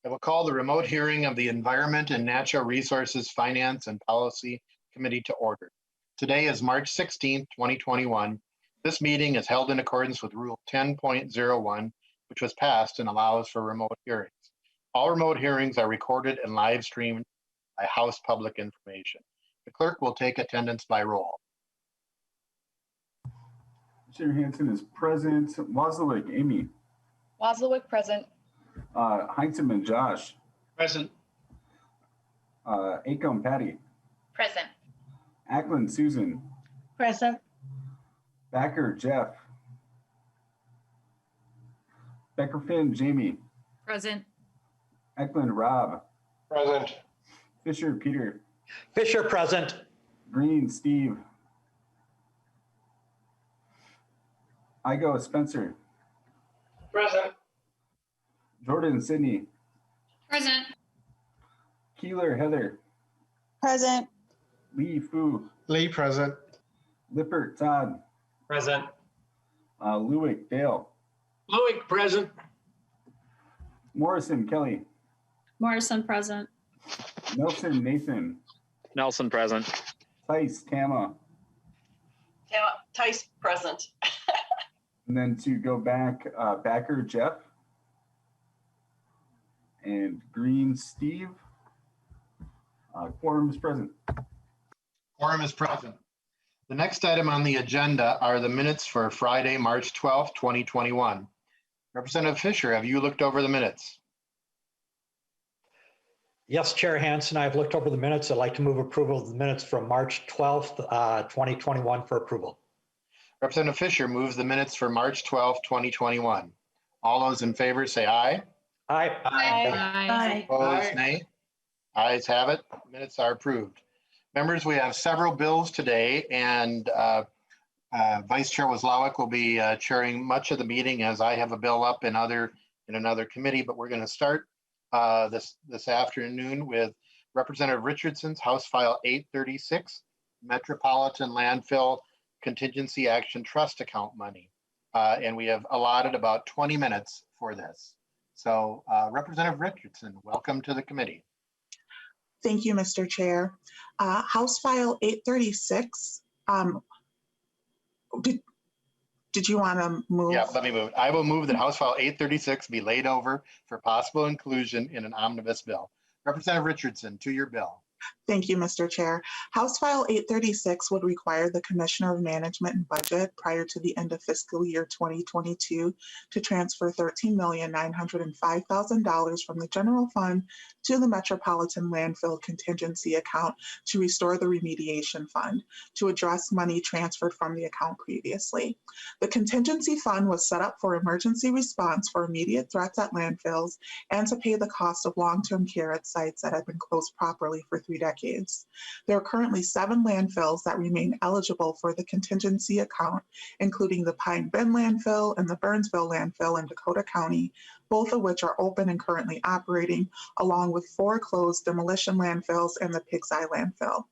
I will call the remote hearing of the Environment and Natural Resources Finance and Policy Committee to order. Today is March 16th, 2021. This meeting is held in accordance with Rule 10.01, which was passed and allows for remote hearings. All remote hearings are recorded and live streamed by House Public Information. The clerk will take attendance by roll. Chair Hansen is present. Wozlowick, Amy. Wozlowick, present. Heinzelman, Josh. Present. Acom, Patty. Present. Ackland, Susan. Present. Backer, Jeff. Beckerfin, Jamie. Present. Eklund, Rob. Present. Fisher, Peter. Fisher, present. Green, Steve. Igo, Spencer. Present. Jordan, Sydney. Present. Keeler, Heather. Present. Lee, Fu. Lee, present. Lippert, Todd. Present. Lewick, Dale. Lewick, present. Morrison, Kelly. Morrison, present. Nelson, Nathan. Nelson, present. Tice, Tama. Tice, present. And then to go back, Backer, Jeff. And Green, Steve. Quorum is present. Quorum is present. The next item on the agenda are the minutes for Friday, March 12th, 2021. Representative Fisher, have you looked over the minutes? Yes, Chair Hansen, I've looked over the minutes. I'd like to move approval of the minutes from March 12th, 2021 for approval. Representative Fisher moves the minutes for March 12th, 2021. All those in favor say aye. Aye. Aye. Opposed, nay. Ayes have it. Minutes are approved. Members, we have several bills today, and Vice Chair Wozlowick will be chairing much of the meeting as I have a bill up in another committee, but we're going to start this afternoon with Representative Richardson's House File 836, Metropolitan Landfill Contingency Action Trust account money. And we have allotted about 20 minutes for this. So Representative Richardson, welcome to the committee. Thank you, Mr. Chair. House File 836. Did you want to move? Yeah, let me move. I will move that House File 836 be laid over for possible inclusion in an omnibus bill. Representative Richardson, to your bill. Thank you, Mr. Chair. House File 836 would require the Commissioner of Management and Budget prior to the end of fiscal year 2022 to transfer $13,905,000 from the general fund to the Metropolitan Landfill Contingency account to restore the remediation fund to address money transferred from the account previously. The contingency fund was set up for emergency response for immediate threats at landfills and to pay the cost of long-term care at sites that have been closed properly for 3 decades. There are currently 7 landfills that remain eligible for the contingency account, including the Pine Bend landfill and the Burnsville landfill in Dakota County, both of which are open and currently operating, along with 4 closed demolition landfills and the Pig's Eye landfill.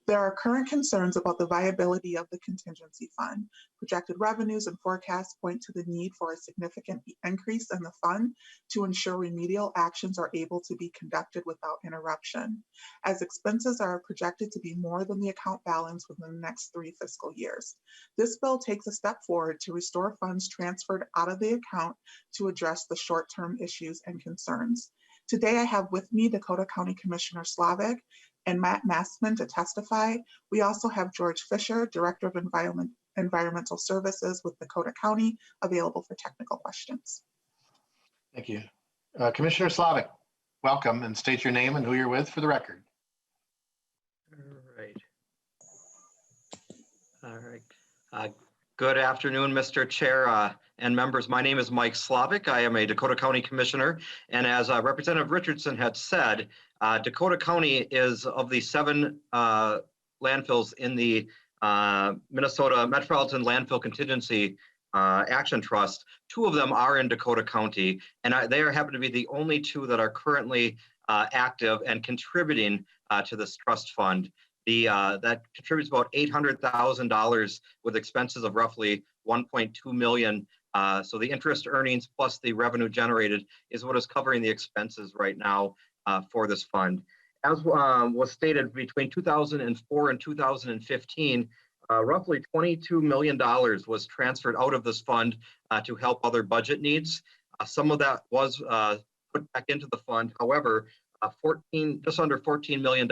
There are current concerns about the viability of the contingency fund. Projected revenues and forecasts point to the need for a significant increase in the fund to ensure remedial actions are able to be conducted without interruption, as expenses are projected to be more than the account balance within the next 3 fiscal years. This bill takes a step forward to restore funds transferred out of the account to address the short-term issues and concerns. Today, I have with me Dakota County Commissioner Slavic and Matt Massman to testify. We also have George Fisher, Director of Environmental Services with Dakota County, available for technical questions. Thank you. Commissioner Slavic, welcome, and state your name and who you're with for the record. All right. Good afternoon, Mr. Chair and members. My name is Mike Slavic. I am a Dakota County Commissioner, and as Representative Richardson had said, Dakota County is of the 7 landfills in the Minnesota Metropolitan Landfill Contingency Action Trust. 2 of them are in Dakota County, and they happen to be the only 2 that are currently active and contributing to this trust fund. That contributes about $800,000 with expenses of roughly $1.2 million So the interest earnings plus the revenue generated is what is covering the expenses right now for this fund. As was stated, between 2004 and 2015, roughly $22 million was transferred out of this fund to help other budget needs. Some of that was put back into the fund. However, just under $14 million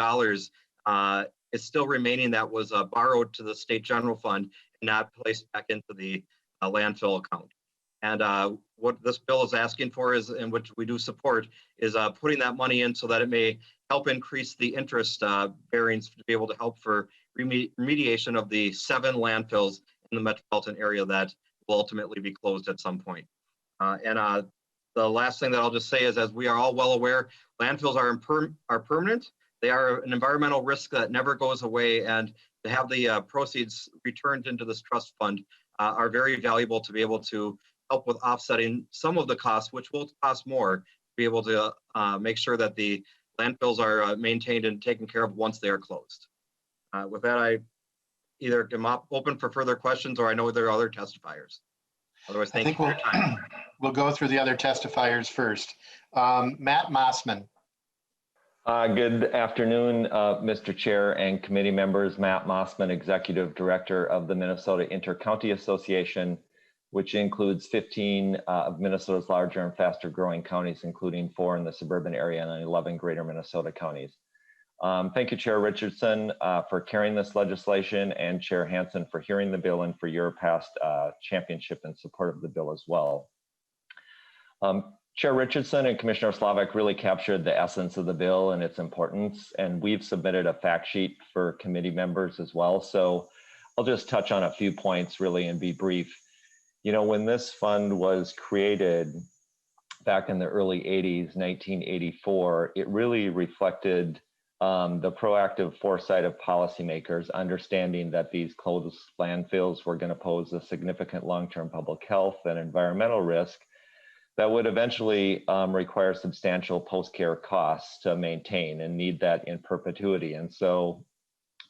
is still remaining that was borrowed to the state general fund and not placed back into the landfill account. And what this bill is asking for is, and which we do support, is putting that money in so that it may help increase the interest bearings to be able to help for remediation of the 7 landfills in the metropolitan area that will ultimately be closed at some point. The last thing that I'll just say is, as we are all well aware, landfills are permanent. They are an environmental risk that never goes away, and to have the proceeds returned into this trust fund are very valuable to be able to help with offsetting some of the costs, which will cost more, to be able to make sure that the landfills are maintained and taken care of once they are closed. With that, I either am open for further questions, or I know there are other testifiers. Otherwise, thank you for your time. We'll go through the other testifiers first. Matt Mossman. Good afternoon, Mr. Chair and committee members. Matt Mossman, Executive Director of the Minnesota Intercounty Association, which includes 15 of Minnesota's larger and faster growing counties, including 4 in the suburban area and 11 greater Minnesota counties. Thank you, Chair Richardson, for carrying this legislation, and Chair Hansen for hearing the bill and for your past championship and support of the bill as well. Chair Richardson and Commissioner Slavic really captured the essence of the bill and its importance, and we've submitted a fact sheet for committee members as well. So I'll just touch on a few points really and be brief. You know, when this fund was created back in the early 80s, 1984, it really reflected the proactive foresight of policymakers, understanding that these closed landfills were going to pose a significant long-term public health and environmental risk that would eventually require substantial post-care costs to maintain and need that in perpetuity. And so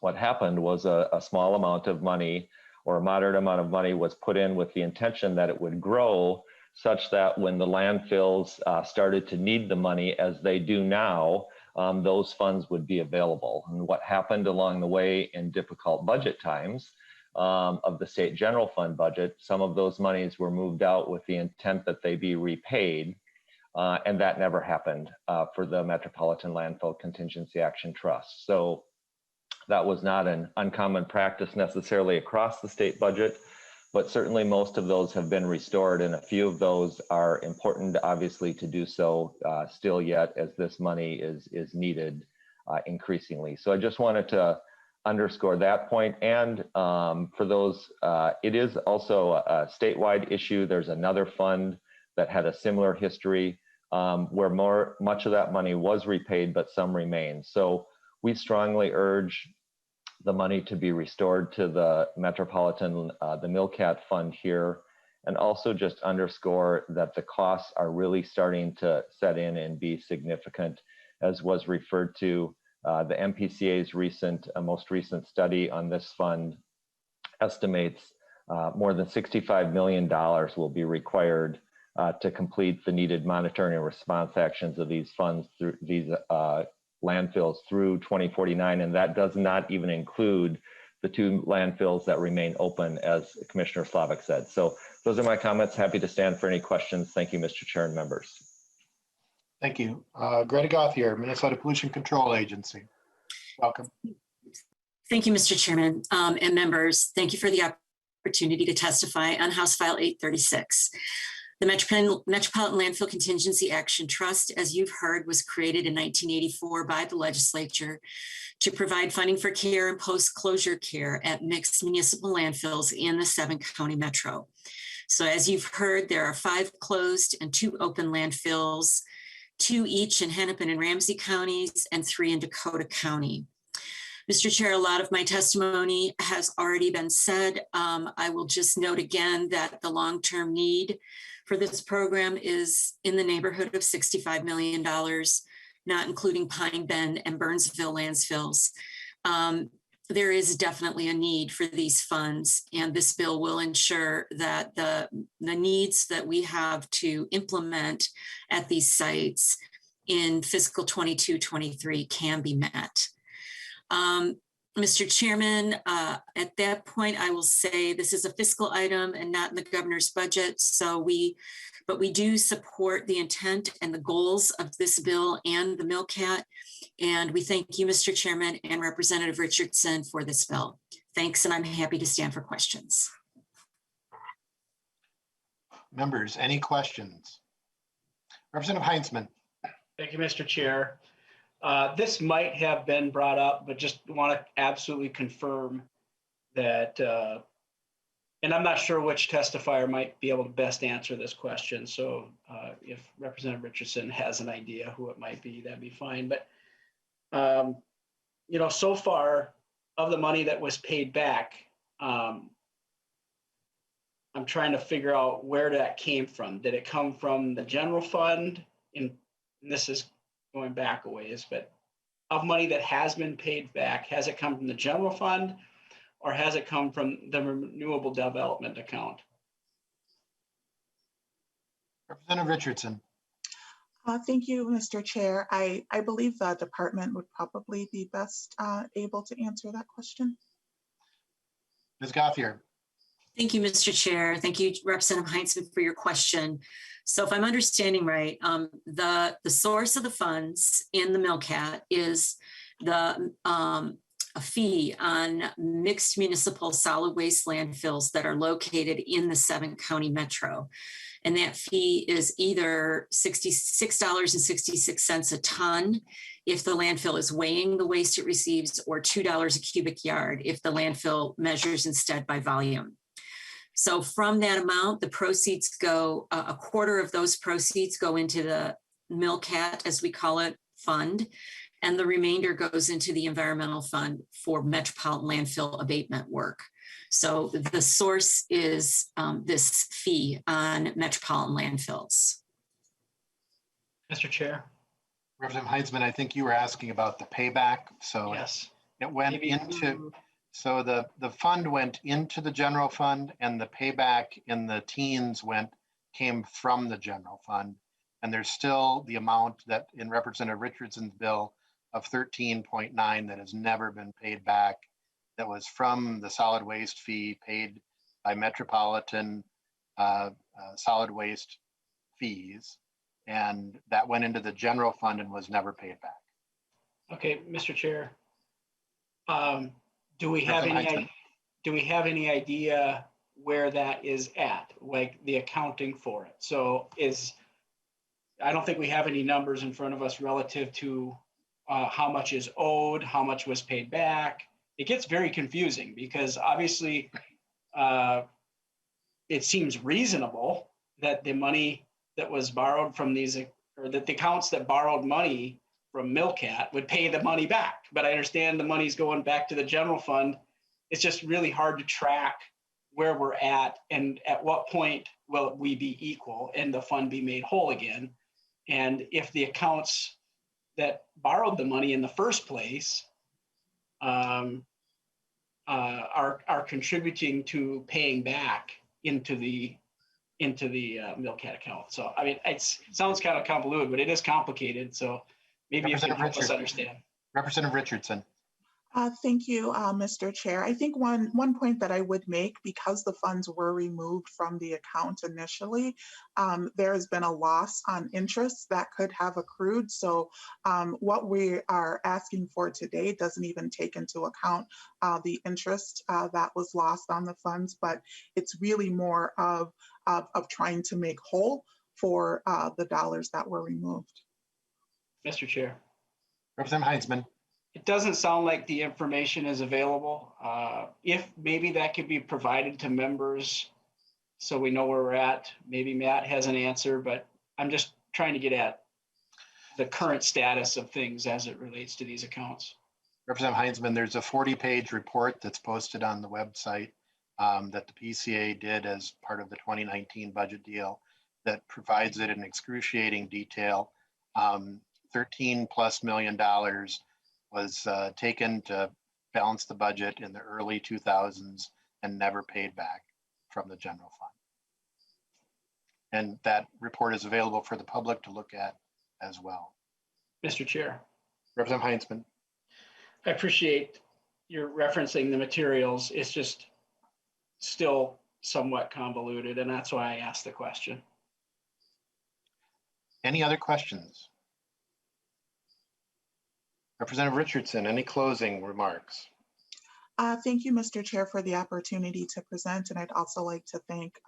what happened was a small amount of money, or a moderate amount of money, was put in with the intention that it would grow such that when the landfills started to need the money, as they do now, those funds would be available. And what happened along the way in difficult budget times of the state general fund budget, some of those monies were moved out with the intent that they be repaid, and that never happened for the Metropolitan Landfill Contingency Action Trust. So that was not an uncommon practice necessarily across the state budget, but certainly most of those have been restored, and a few of those are important, obviously, to do so still yet, as this money is needed increasingly. So I just wanted to underscore that point. And for those, it is also a statewide issue. There's another fund that had a similar history where much of that money was repaid, but some remain. So we strongly urge the money to be restored to the Metropolitan, the MILCAT fund here, and also just underscore that the costs are really starting to set in and be significant, as was referred to. The MPCA's most recent study on this fund estimates more than $65 million will be required to complete the needed monitoring and response actions of these funds through these landfills through 2049, and that does not even include the 2 landfills that remain open, as Commissioner Slavic said. So those are my comments. Happy to stand for any questions. Thank you, Mr. Chair and members. Thank you. Greta Gauthier, Minnesota Pollution Control Agency. Welcome. Thank you, Mr. Chairman and members. Thank you for the opportunity to testify on House File 836. The Metropolitan Landfill Contingency Action Trust, as you've heard, was created in 1984 by the legislature to provide funding for care and post-closure care at mixed municipal landfills in the 7-county metro. So as you've heard, there are 5 closed and 2 open landfills, 2 each in Hennepin and Ramsey counties and 3 in Dakota County. Mr. Chair, a lot of my testimony has already been said. I will just note again that the long-term need for this program is in the neighborhood of $65 million, not including Pine Bend and Burnsville landfills. there is definitely a need for these funds, and this bill will ensure that the needs that we have to implement at these sites in fiscal 22-23 can be met. Mr. Chairman, at that point, I will say this is a fiscal item and not in the governor's budget. But we do support the intent and the goals of this bill and the MILCAT. And we thank you, Mr. Chairman and Representative Richardson, for this bill. Thanks, and I'm happy to stand for questions. Members, any questions? Representative Heinzman. Thank you, Mr. Chair. This might have been brought up, but just want to absolutely confirm that, and I'm not sure which testifier might be able to best answer this question. So if Representative Richardson has an idea who it might be, that'd be fine. But, you know, so far of the money that was paid back, I'm trying to figure out where that came from. Did it come from the general fund? And this is going back a ways, but of money that has been paid back, has it come from the general fund or has it come from the renewable development account? Representative Richardson. Thank you, Mr. Chair. I believe the department would probably be best able to answer that question. Ms. Gothier. Thank you, Mr. Chair. Thank you, Representative Heinzman, for your question. So if I'm understanding right, the source of the funds in the MILCAT is a fee on mixed municipal solid waste landfills that are located in the 7-county metro. And that fee is either $66.66 a ton if the landfill is weighing the waste it receives, or $2 a cubic yard if the landfill measures instead by volume. So from that amount, the proceeds go, a quarter of those proceeds go into the MILCAT, as we call it, fund, and the remainder goes into the environmental fund for metropolitan landfill abatement work. So the source is this fee on metropolitan landfills. Mr. Chair. Representative Heinzman, I think you were asking about the payback. So yes, it went into, so the fund went into the general fund, and the payback in the teens came from the general fund. And there's still the amount that in Representative Richardson's bill of 13.9 that has never been paid back, that was from the solid waste fee paid by Metropolitan solid waste fees. And that went into the general fund and was never paid back. Okay, Mr. Chair. Do we have any idea where that is at, like the accounting for it? So I don't think we have any numbers in front of us relative to how much is owed, how much was paid back. It gets very confusing because obviously it seems reasonable that the money that was borrowed from these, or that the accounts that borrowed money from MILCAT would pay the money back. But I understand the money's going back to the general fund. It's just really hard to track where we're at and at what point will we be equal and the fund be made whole again. And if the accounts that borrowed the money in the first place are contributing to paying back into the MILCAT account. So, I mean, it sounds kind of convoluted, but it is complicated. So maybe you can help us understand. Representative Richardson. Thank you, Mr. Chair. I think one point that I would make, because the funds were removed from the account initially, there has been a loss on interest that could have accrued. So what we are asking for today doesn't even take into account the interest that was lost on the funds, but it's really more of trying to make whole for the dollars that were removed. Mr. Chair. Representative Heinzman. It doesn't sound like the information is available. If maybe that could be provided to members so we know where we're at. Maybe Matt has an answer, but I'm just trying to get at the current status of things as it relates to these accounts. Representative Heinzman, there's a 40-page report that's posted on the website that the PCA did as part of the 2019 budget deal that provides it in excruciating detail. $13+ million was taken to balanced the budget in the early 2000s and never paid back from the general fund. And that report is available for the public to look at as well. Mr. Chair, Representative Heinzman. I appreciate your referencing the materials. It's just still somewhat convoluted, and that's why I asked the question. Any other questions? Representative Richardson, any closing remarks? Thank you, Mr. Chair, for the opportunity to present. And I'd also like to thank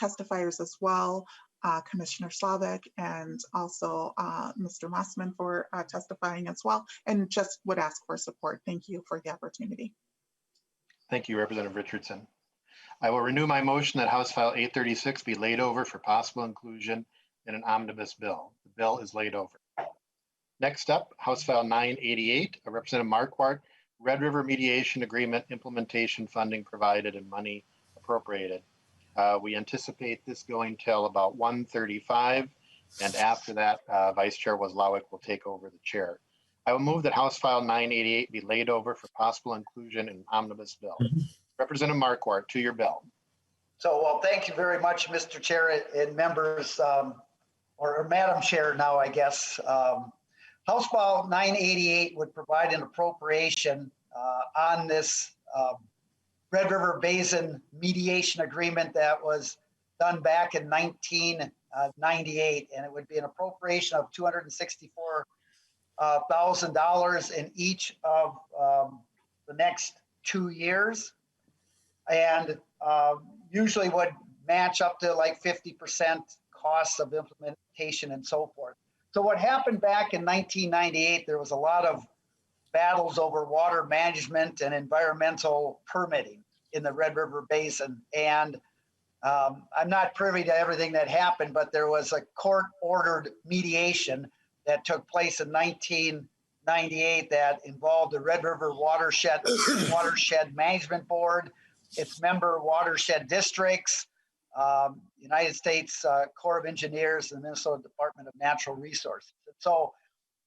testifiers as well, Commissioner Slavic, and also Mr. Masin for testifying as well, and just would ask for support. Thank you for the opportunity. Thank you, Representative Richardson. I will renew my motion that House File 836 be laid over for possible inclusion in an omnibus bill. The bill is laid over. Next up, House File 988, Representative Marquart, Red River Mediation Agreement implementation funding provided and money appropriated. We anticipate this going till about 1:35, and after that, Vice Chair Wozlawik will take over the chair. I will move that House File 988 be laid over for possible inclusion in an omnibus bill. Representative Marquart, to your bill. So, well, thank you very much, Mr. Chair and members, or Madam Chair now, I guess. House File 988 would provide an appropriation on this Red River Basin mediation agreement that was done back in 1998, and it would be an appropriation of $264,000 in each of the next 2 years, and usually would match up to like 50% costs of implementation and so forth. So what happened back in 1998, there was a lot of battles over water management and environmental permitting in the Red River Basin. And I'm not privy to everything that happened, but there was a court-ordered mediation that took place in 1998 that involved the Red River Watershed Management Board, its member watershed districts, United States Corps of Engineers, and the Minnesota Department of Natural Resources. So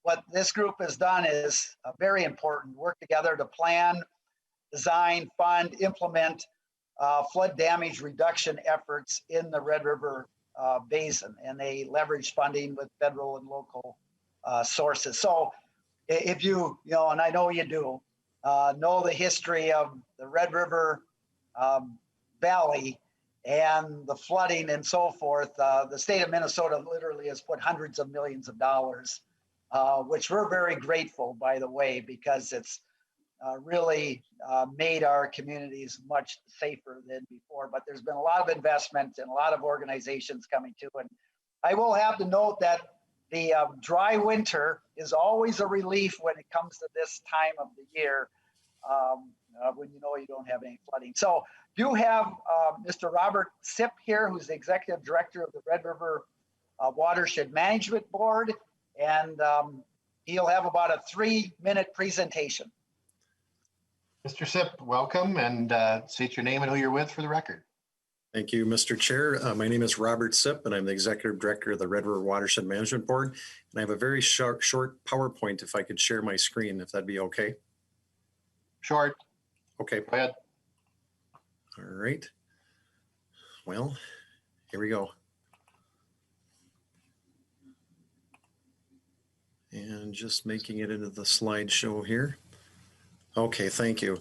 what this group has done is very important: work together to plan, design, fund, implement flood damage reduction efforts in the Red River Basin. And they leverage funding with federal and local sources. So if you know, and I know you do, know the history of the Red River Valley and the flooding and so forth, the state of Minnesota literally has put hundreds of millions of dollars, which we're very grateful, by the way, because it's really made our communities much safer than before. But there's been a lot of investment and a lot of organizations coming to. And I will have to note that the dry winter is always a relief when it comes to this time of the year, when you know you don't have any flooding. So you have Mr. Robert Sipp here, who's the Executive Director of the Red River Watershed Management Board, and he'll have about a 3-minute presentation. Mr. Sipp, welcome, and state your name and who you're with for the record. Thank you, Mr. Chair. My name is Robert Sipp, and I'm the Executive Director of the Red River Watershed Management Board. And I have a very short PowerPoint, if I could share my screen, if that'd be okay. Short. Okay. Go ahead. All right. Well, here we go. And just making it into the slideshow here. Okay, thank you.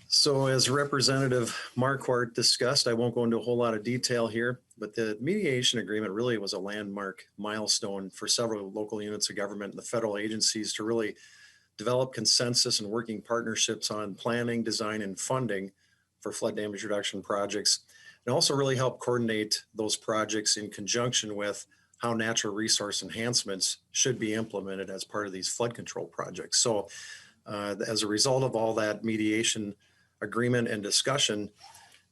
So as Representative Marquart discussed, I won't go into a whole lot of detail here, but the mediation agreement really was a landmark milestone for several local units of government and the federal agencies to really develop consensus and working partnerships on planning, design, and funding for flood damage reduction projects, and also really help coordinate those projects in conjunction with how natural resource enhancements should be implemented as part of these flood control projects. So as a result of all that mediation agreement and discussion,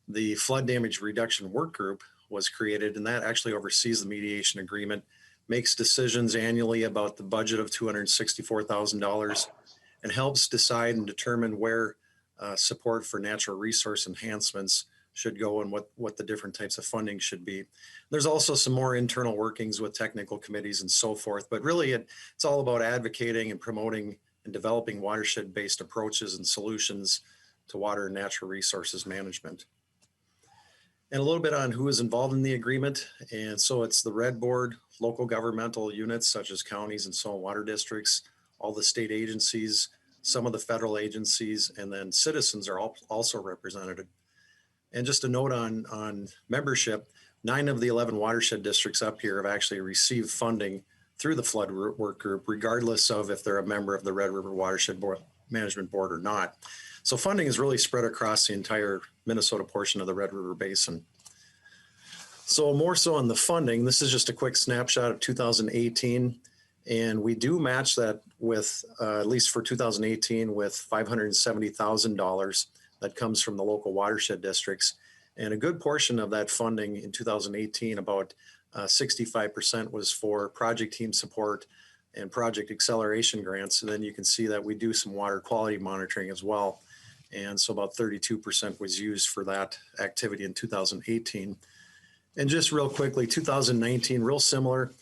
the flood damage reduction work group was created, and that actually oversees the mediation agreement, makes decisions annually about the budget of $264,000, and helps decide and determine where support for natural resource enhancements should go and what the different types of funding should be. There's also some more internal workings with technical committees and so forth, but really it's all about advocating and promoting and developing watershed-based approaches and solutions to water and natural resources management. And a little bit on who is involved in the agreement. And so it's the Red Board, local governmental units such as counties and so on, water districts, all the state agencies, some of the federal agencies, and then citizens are also represented. And just a note on membership, 9 of the 11 watershed districts up here have actually received funding through the flood work group, regardless of if they're a member of the Red River Watershed Management Board or not. So funding is really spread across the entire Minnesota portion of the Red River Basin. So more so on the funding, this is just a quick snapshot of 2018. And we do match that with, at least for 2018, with $570,000 that comes from the local watershed districts. And a good portion of that funding in 2018, about 65% was for project team support and project acceleration grants. And then you can see that we do some water quality monitoring as well. And so about 32% was used for that activity in 2018. And just real quickly, 2019, real similar,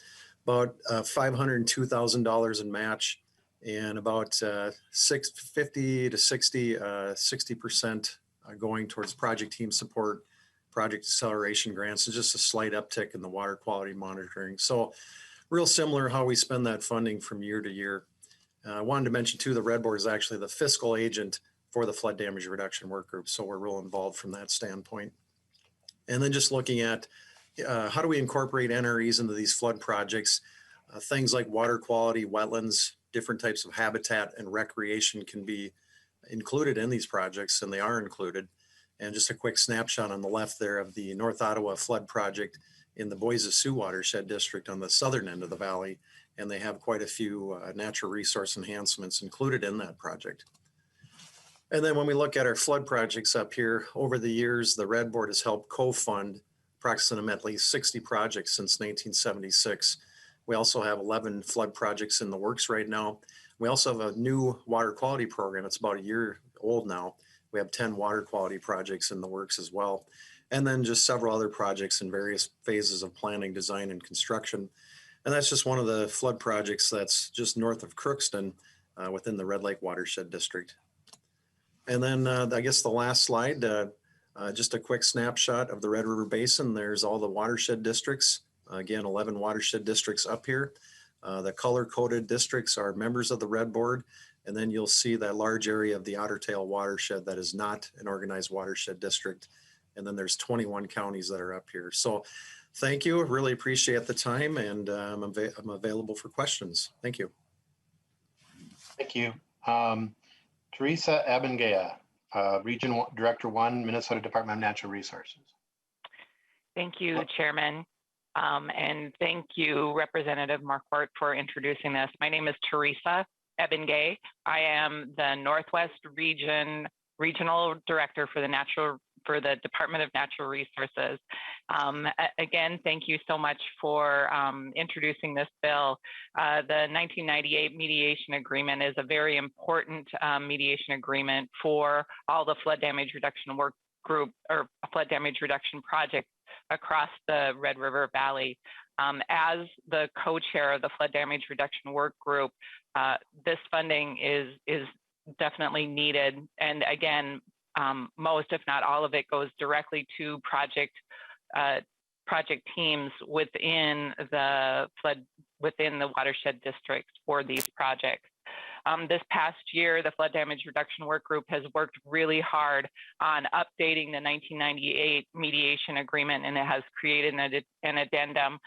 about $502,000 in match and about 50 to 60% going towards project team support, project acceleration grants, and just a slight uptick in the water quality monitoring. So real similar how we spend that funding from year to year. I wanted to mention too, the Red Board is actually the fiscal agent for the flood damage reduction work group. So we're real involved from that standpoint. And then just looking at how do we incorporate NREs into these flood projects? Things like water quality, wetlands, different types of habitat and recreation can be included in these projects, and they are included. And just a quick snapshot on the left there of the North Ottawa flood project in the Boise-Sioux Watershed District on the southern end of the valley. And they have quite a few natural resource enhancements included in that project. And then when we look at our flood projects up here, over the years, the Red Board has helped co-fund approximately 60 projects since 1976. We also have 11 flood projects in the works right now. We also have a new water quality program. It's about a year old now. We have 10 water quality projects in the works as well. And then just several other projects in various phases of planning, design, and construction. And that's just one of the flood projects that's just north of Crookston within the Red Lake Watershed District. And then I guess the last slide, just a quick snapshot of the Red River Basin. There's all the watershed districts. Again, 11 watershed districts up here. The color-coded districts are members of the Red Board. And then you'll see that large area of the Otter Tail watershed that is not an organized watershed district. And then there's 21 counties that are up here. So thank you. Really appreciate the time, and I'm available for questions. Thank you. Thank you. Teresa Abengaya, Region Director 1, Minnesota Department of Natural Resources. Thank you, Chairman. And thank you, Representative Marquart, for introducing this. My name is Teresa Ebengay. I am the Northwest Regional Director for the Department of Natural Resources. Again, thank you so much for introducing this bill. The 1998 mediation agreement is a very important mediation agreement for all the flood damage reduction work group or flood damage reduction projects across the Red River Valley. As the co-chair of the flood damage reduction work group, this funding is definitely needed. And again, most, if not all of it, goes directly to project teams within the watershed districts for these projects. This past year, the Flood Damage Reduction Work Group has worked really hard on updating the 1998 mediation agreement, and it has created an addendum.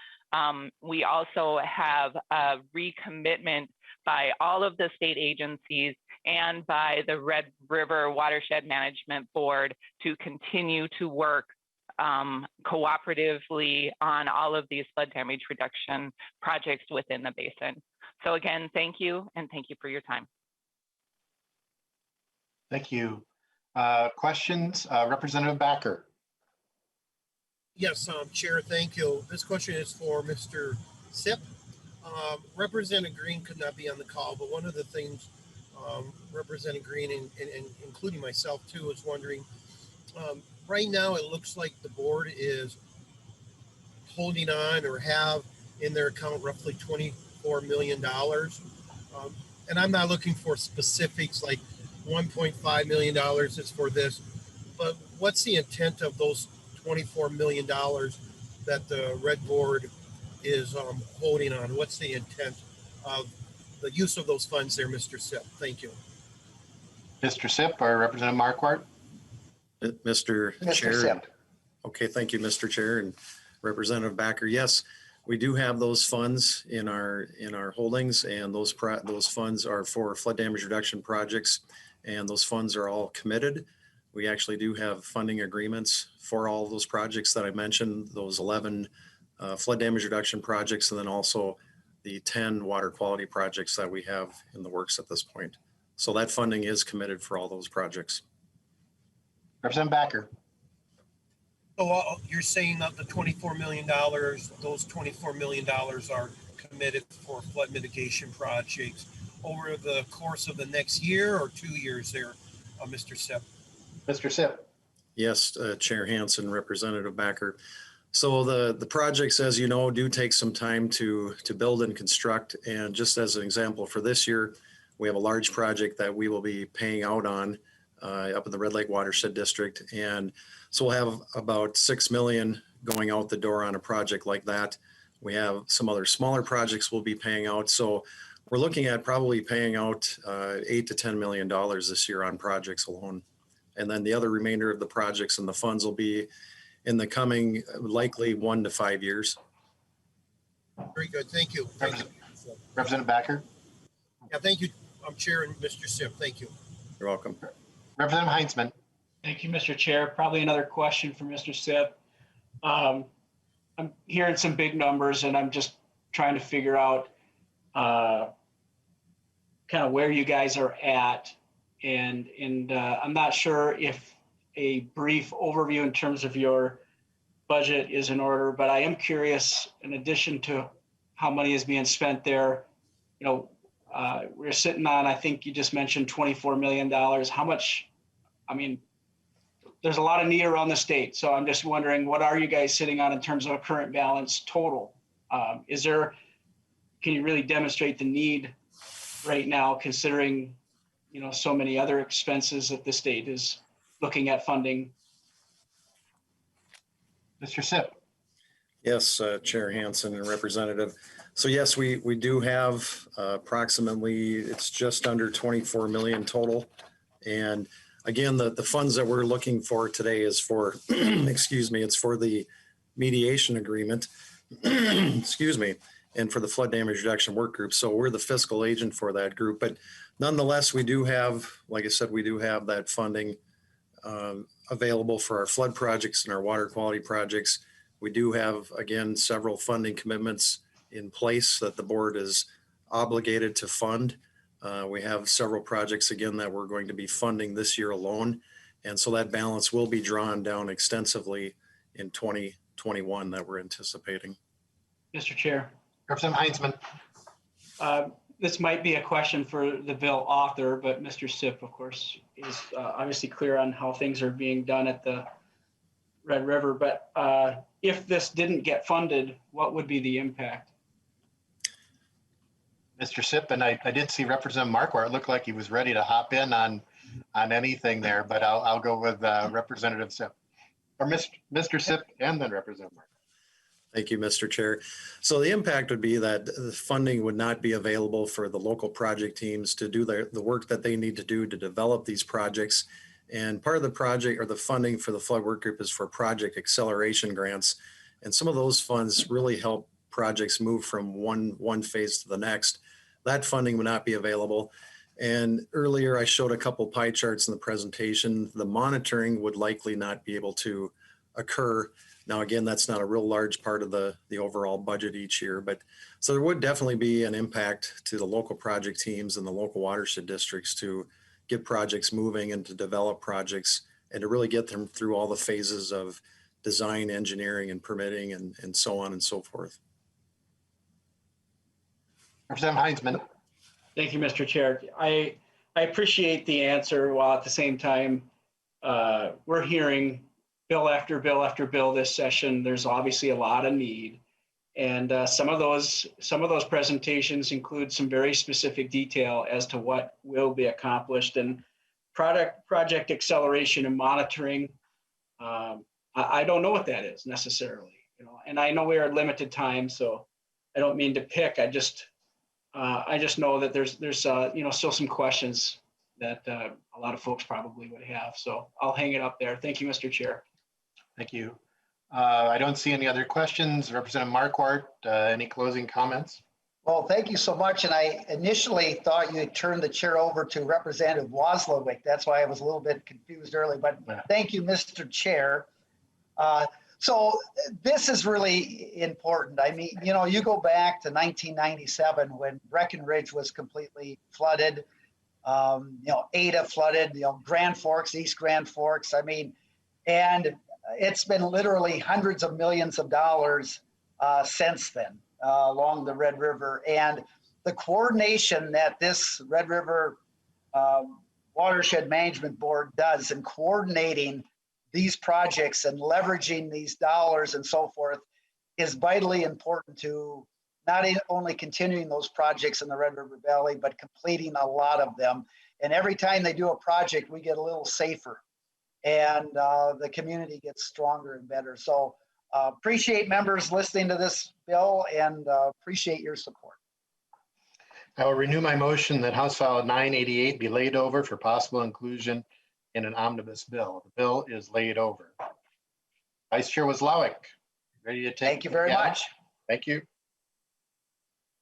We also have a recommitment by all of the state agencies and by the Red River Watershed Management Board to continue to work cooperatively on all of these flood damage reduction projects within the basin. So again, thank you, and thank you for your time. Thank you. Questions? Representative Backer. Yes, Chair, thank you. This question is for Mr. Sip. Representative Green could not be on the call, but one of the things Representative Green and including myself too is wondering, right now it looks like the board is holding on or have in their account roughly $24 million. and I'm not looking for specifics like $1.5 million is for this, but what's the intent of those $24 million that the Red Board is holding on? What's the intent of the use of those funds there, Mr. Sip? Thank you. Mr. Sip or Representative Marquart? Mr. Chair. Sip. Okay, thank you, Mr. Chair and Representative Backer. Yes, we do have those funds in our holdings, and those funds are for flood damage reduction projects, and those funds are all committed. We actually do have funding agreements for all of those projects that I mentioned, those 11 flood damage reduction projects, and then also the 10 water quality projects that we have in the works at this point. So that funding is committed for all those projects. Representative Backer. So you're saying that the $24 million, those $24 million are committed for flood mitigation projects over the course of the next year or 2 years there, Mr. Sip? Mr. Sip. Yes, Chair Hansen, Representative Backer. So the projects, as you know, do take some time to build and construct. And just as an example for this year, we have a large project that we will be paying out on up in the Red Lake Watershed District. And so we'll have about $6 million going out the door on a project like that. We have some other smaller projects we'll be paying out. So we're looking at probably paying out $8 to $10 million this year on projects alone. And then the other remainder of the projects and the funds will be in the coming likely 1 to 5 years. Very good. Thank you. Thank you. Representative Backer. Yeah, thank you, Chair and Mr. Sip. Thank you. You're welcome. Representative Heinzman. Thank you, Mr. Chair. Probably another question for Mr. Sip. I'm hearing some big numbers, and I'm just trying to figure out kind of where you guys are at. And I'm not sure if a brief overview in terms of your budget is in order, but I am curious, in addition to how money is being spent there, you know, we're sitting on, I think you just mentioned $24 million. How much, I mean, there's a lot of need around the state. So I'm just wondering, what are you guys sitting on in terms of a current balance total? Can you really demonstrate the need right now, considering, you know, so many other expenses that the state is looking at funding? Mr. Sip. Yes, Chair Hansen and Representative. So yes, we do have approximately, it's just under 24 million total. And again, the funds that we're looking for today is for, excuse me, it's for the mediation agreement, excuse me, and for the flood damage reduction work group. So we're the fiscal agent for that group. But nonetheless, we do have, like I said, we do have that funding available for our flood projects and our water quality projects. We do have, again, several funding commitments in place that the board is obligated to fund. We have several projects, again, that we're going to be funding this year alone. And so that balance will be drawn down extensively in 2021 that we're anticipating. Mr. Chair. Representative Heinzman. This might be a question for the bill author, but Mr. Sip, of course, is obviously clear on how things are being done at the Red River. But if this didn't get funded, what would be the impact? Mr. Sip, and I did see Representative Marquart. It looked like he was ready to hop in on anything there, but I'll go with Representative Sip, or Mr. Sip, and then Representative Marquart. Thank you, Mr. Chair. So the impact would be that the funding would not be available for the local project teams to do the work that they need to do to develop these projects. And part of the project or the funding for the flood work group is for project acceleration grants. And some of those funds really help projects move from one phase to the next. That funding would not be available. And earlier I showed a couple pie charts in the presentation. The monitoring would likely not be able to occur. Now, again, that's not a real large part of the overall budget each year, but so there would definitely be an impact to the local project teams and the local watershed districts to get projects moving and to develop projects and to really get them through all the phases of design, engineering, and permitting, and so on and so forth. Representative Heinzman. Thank you, Mr. Chair. I appreciate the answer, while at the same time, we're hearing bill after bill after bill this session. There's obviously a lot of need. And some of those presentations include some very specific detail as to what will be accomplished, and project acceleration and monitoring. I don't know what that is necessarily, and I know we are limited time, so I don't mean to pick. I just know that there's still some questions that a lot of folks probably would have. So I'll hang it up there. Thank you, Mr. Chair. Thank you. I don't see any other questions. Representative Marquart, any closing comments? Well, thank you so much. And I initially thought you had turned the chair over to Representative Wozlowick. That's why I was a little bit confused early, but thank you, Mr. Chair. So this is really important. I mean, you go back to 1997 when Breckenridge was completely flooded, Ada flooded, Grand Forks, East Grand Forks. I mean, and it's been literally hundreds of millions of dollars since then along the Red River. And the coordination that this Red River Watershed Management Board does in coordinating these projects and leveraging these dollars and so forth is vitally important to not only continuing those projects in the Red River Valley, but completing a lot of them. And every time they do a project, we get a little safer, and the community gets stronger and better. So appreciate members listening to this bill, and appreciate your support. I will renew my motion that House File 988 be laid over for possible inclusion in an omnibus bill. The bill is laid over. Vice Chair Wozlowick, ready to take? Thank you very much. Thank you.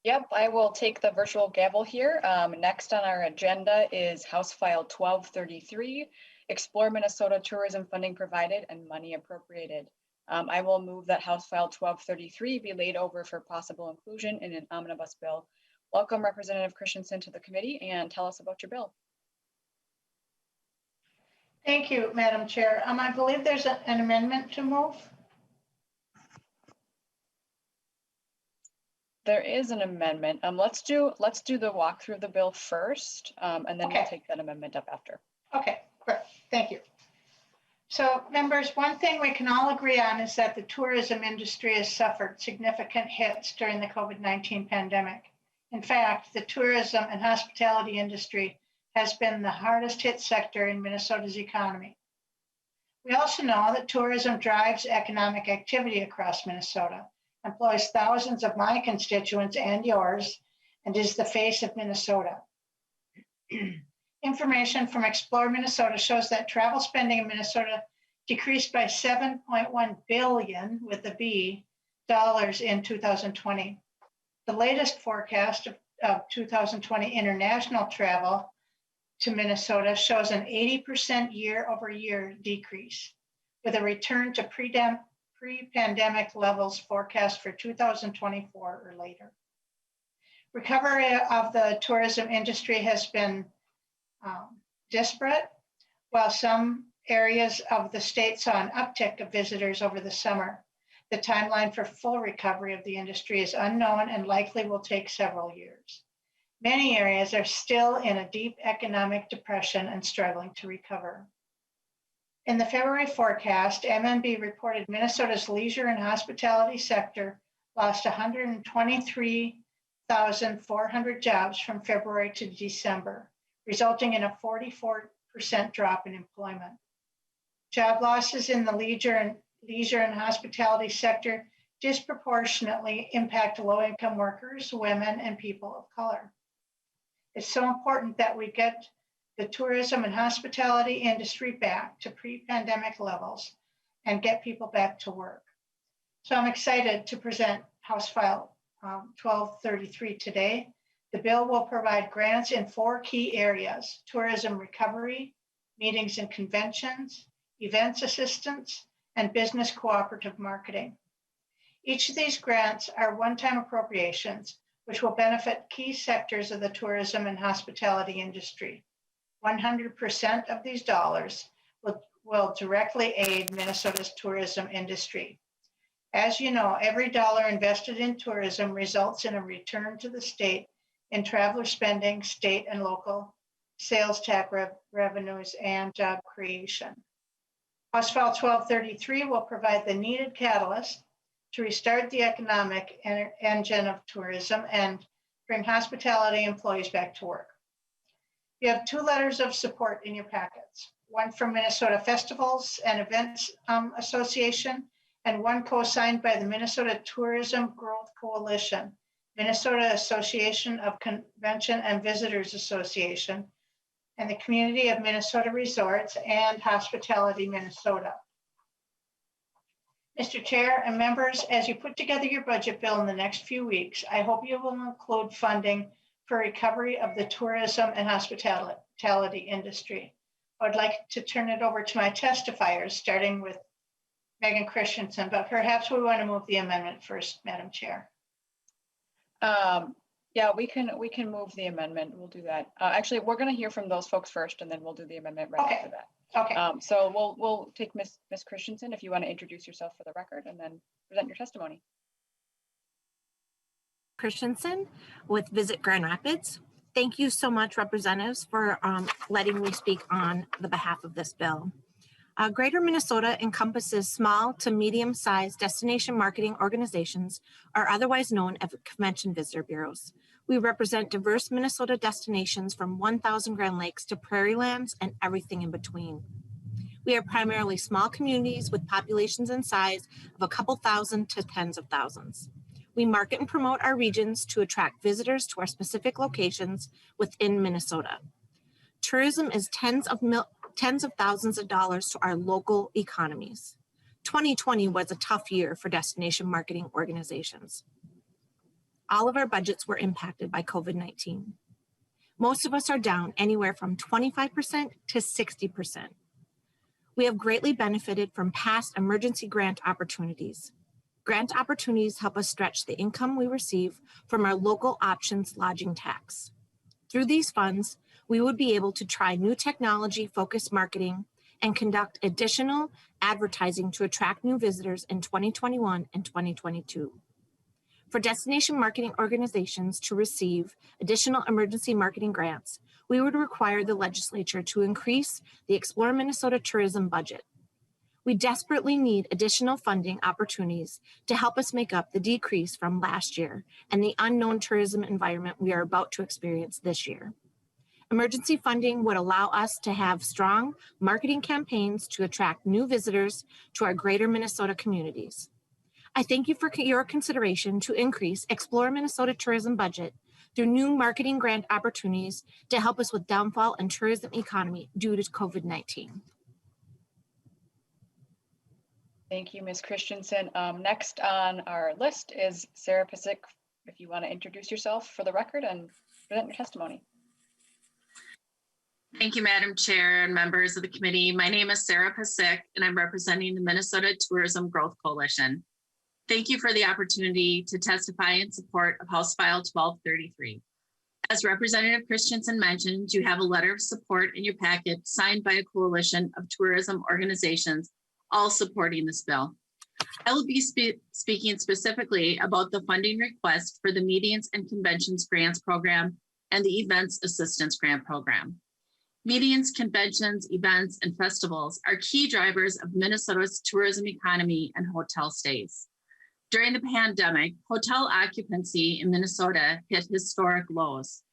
Yep, I will take the virtual gavel here. Next on our agenda is House File 1233, Explore Minnesota Tourism Funding Provided and Money Appropriated. I will move that House File 1233 be laid over for possible inclusion in an omnibus bill. Welcome Representative Christensen to the committee, and tell us about your bill. Thank you, Madam Chair. I believe there's an amendment to move. There is an amendment. Let's do the walkthrough of the bill first, and then we'll take that amendment up after. Okay, great. Thank you. So members, one thing we can all agree on is that the tourism industry has suffered significant hits during the COVID-19 pandemic. In fact, the tourism and hospitality industry has been the hardest hit sector in Minnesota's economy. We also know that tourism drives economic activity across Minnesota, employs thousands of my constituents and yours, and is the face of Minnesota. Information from Explore Minnesota shows that travel spending in Minnesota decreased by $7.1 billion with a B dollars in 2020. The latest forecast of 2020 international travel to Minnesota shows an 80% year-over-year decrease, with a return to pre-pandemic levels forecast for 2024 or later. Recovery of the tourism industry has been disparate. While some areas of the state saw an uptick of visitors over the summer, the timeline for full recovery of the industry is unknown and likely will take several years. Many areas are still in a deep economic depression and struggling to recover. In the February forecast, MNB reported Minnesota's leisure and hospitality sector lost 123,400 jobs from February to December, resulting in a 44% drop in employment. Job losses in the leisure and hospitality sector disproportionately impact low-income workers, women, and people of color. It's so important that we get the tourism and hospitality industry back to pre-pandemic levels and get people back to work. So I'm excited to present House File 1233 today. The bill will provide grants in 4 key areas: tourism recovery, meetings and conventions, events assistance, and business cooperative marketing. Each of these grants are one-time appropriations, which will benefit key sectors of the tourism and hospitality industry. 100% of these dollars will directly aid Minnesota's tourism industry. As you know, every dollar invested in tourism results in a return to the state in traveler spending, state and local sales tax revenues, and job creation. House File 1233 will provide the needed catalyst to restart the economic engine of tourism and bring hospitality employees back to work. You have 2 letters of support in your packets, one from Minnesota Festivals and Events Association, and one co-signed by the Minnesota Tourism Growth Coalition, Minnesota Association of Convention and Visitors Association, and the Community of Minnesota Resorts and Hospitality Minnesota. Mr. Chair and members, as you put together your budget bill in the next few weeks, I hope you will include funding for recovery of the tourism and hospitality industry. I would like to turn it over to my testifiers, starting with Megan Christensen, but perhaps we want to move the amendment first, Madam Chair. Yeah, we can move the amendment. We'll do that. Actually, we're going to hear from those folks first, and then we'll do the amendment right after that. Okay. So we'll take Ms. Christensen, if you want to introduce yourself for the record, and then present your testimony. Christensen with Visit Grand Rapids. Thank you so much, representatives, for letting me speak on the behalf of this bill. Greater Minnesota encompasses small to medium-sized destination marketing organizations, or otherwise known as convention visitor bureaus. We represent diverse Minnesota destinations from 1,000 Grand Lakes to prairie lands and everything in between. We are primarily small communities with populations in size of a couple thousand to tens of thousands. We market and promote our regions to attract visitors to our specific locations within Minnesota. Tourism is tens of thousands of dollars to our local economies. 2020 was a tough year for destination marketing organizations. All of our budgets were impacted by COVID-19. Most of us are down anywhere from 25% to 60%. We have greatly benefited from past emergency grant opportunities. Grant opportunities help us stretch the income we receive from our local options lodging tax. Through these funds, we would be able to try new technology-focused marketing and conduct additional advertising to attract new visitors in 2021 and 2022. For destination marketing organizations to receive additional emergency marketing grants, we would require the legislature to increase the Explore Minnesota tourism budget. We desperately need additional funding opportunities to help us make up the decrease from last year and the unknown tourism environment we are about to experience this year. Emergency funding would allow us to have strong marketing campaigns to attract new visitors to our greater Minnesota communities. I thank you for your consideration to increase Explore Minnesota tourism budget through new marketing grant opportunities to help us with downfall in tourism economy due to COVID-19. Thank you, Ms. Christensen. Next on our list is Sarah Pasick. If you want to introduce yourself for the record and present your testimony. Thank you, Madam Chair and members of the committee. My name is Sarah Pasick, and I'm representing the Minnesota Tourism Growth Coalition. Thank you for the opportunity to testify in support of House File 1233. As Representative Christensen mentioned, you have a letter of support in your packet signed by a coalition of tourism organizations, all supporting this bill. I will be speaking specifically about the funding request for the Medians and Conventions Grants Program and the Events Assistance Grant Program. Medians, conventions, events, and festivals are key drivers of Minnesota's tourism economy and hotel stays. During the pandemic, hotel occupancy in Minnesota hit historic lows.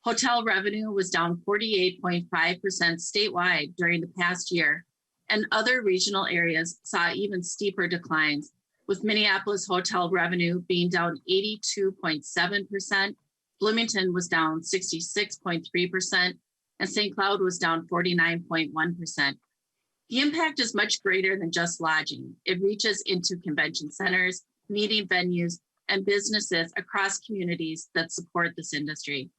Hotel revenue was down 48.5% statewide during the past year, and other regional areas saw even steeper declines, with Minneapolis hotel revenue being down 82.7%, Bloomington was down 66.3%, and St. Cloud was down 49.1%. The impact is much greater than just lodging. It reaches into convention centers, meeting venues, and businesses across communities that support this industry.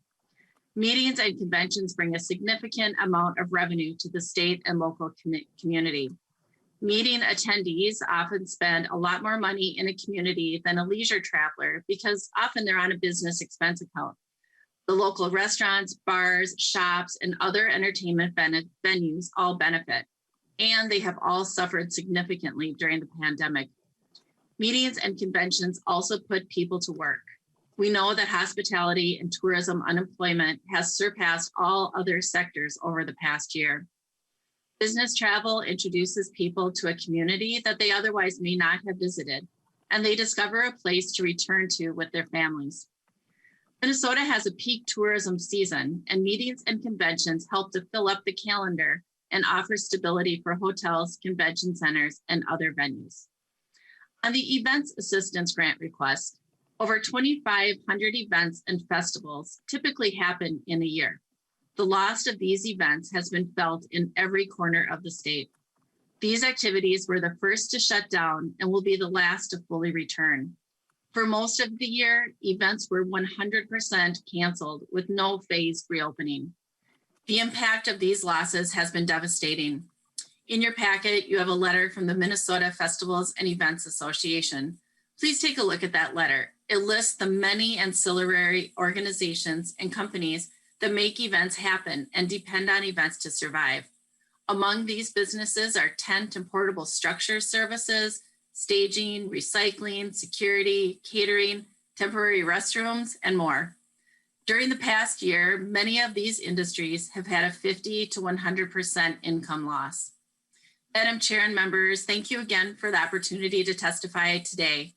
Meetings and conventions bring a significant amount of revenue to the state and local community. Meeting attendees often spend a lot more money in a community than a leisure traveler because often they're on a business expense account. The local restaurants, bars, shops, and other entertainment venues all benefit, and they have all suffered significantly during the pandemic. Meetings and conventions also put people to work. We know that hospitality and tourism unemployment has surpassed all other sectors over the past year. Business travel introduces people to a community that they otherwise may not have visited, and they discover a place to return to with their families. Minnesota has a peak tourism season, and meetings and conventions help to fill up the calendar and offer stability for hotels, convention centers, and other venues. On the Events Assistance Grant request, over 2,500 events and festivals typically happen in a year. The loss of these events has been felt in every corner of the state. These activities were the first to shut down and will be the last to fully return. For most of the year, events were 100% canceled with no phased reopening. The impact of these losses has been devastating. In your packet, you have a letter from the Minnesota Festivals and Events Association. Please take a look at that letter. It lists the many ancillary organizations and companies that make events happen and depend on events to survive. Among these businesses are tent and portable structure services, staging, recycling, security, catering, temporary restrooms, and more. During the past year, many of these industries have had a 50 to 100% income loss. Madam Chair and members, thank you again for the opportunity to testify today.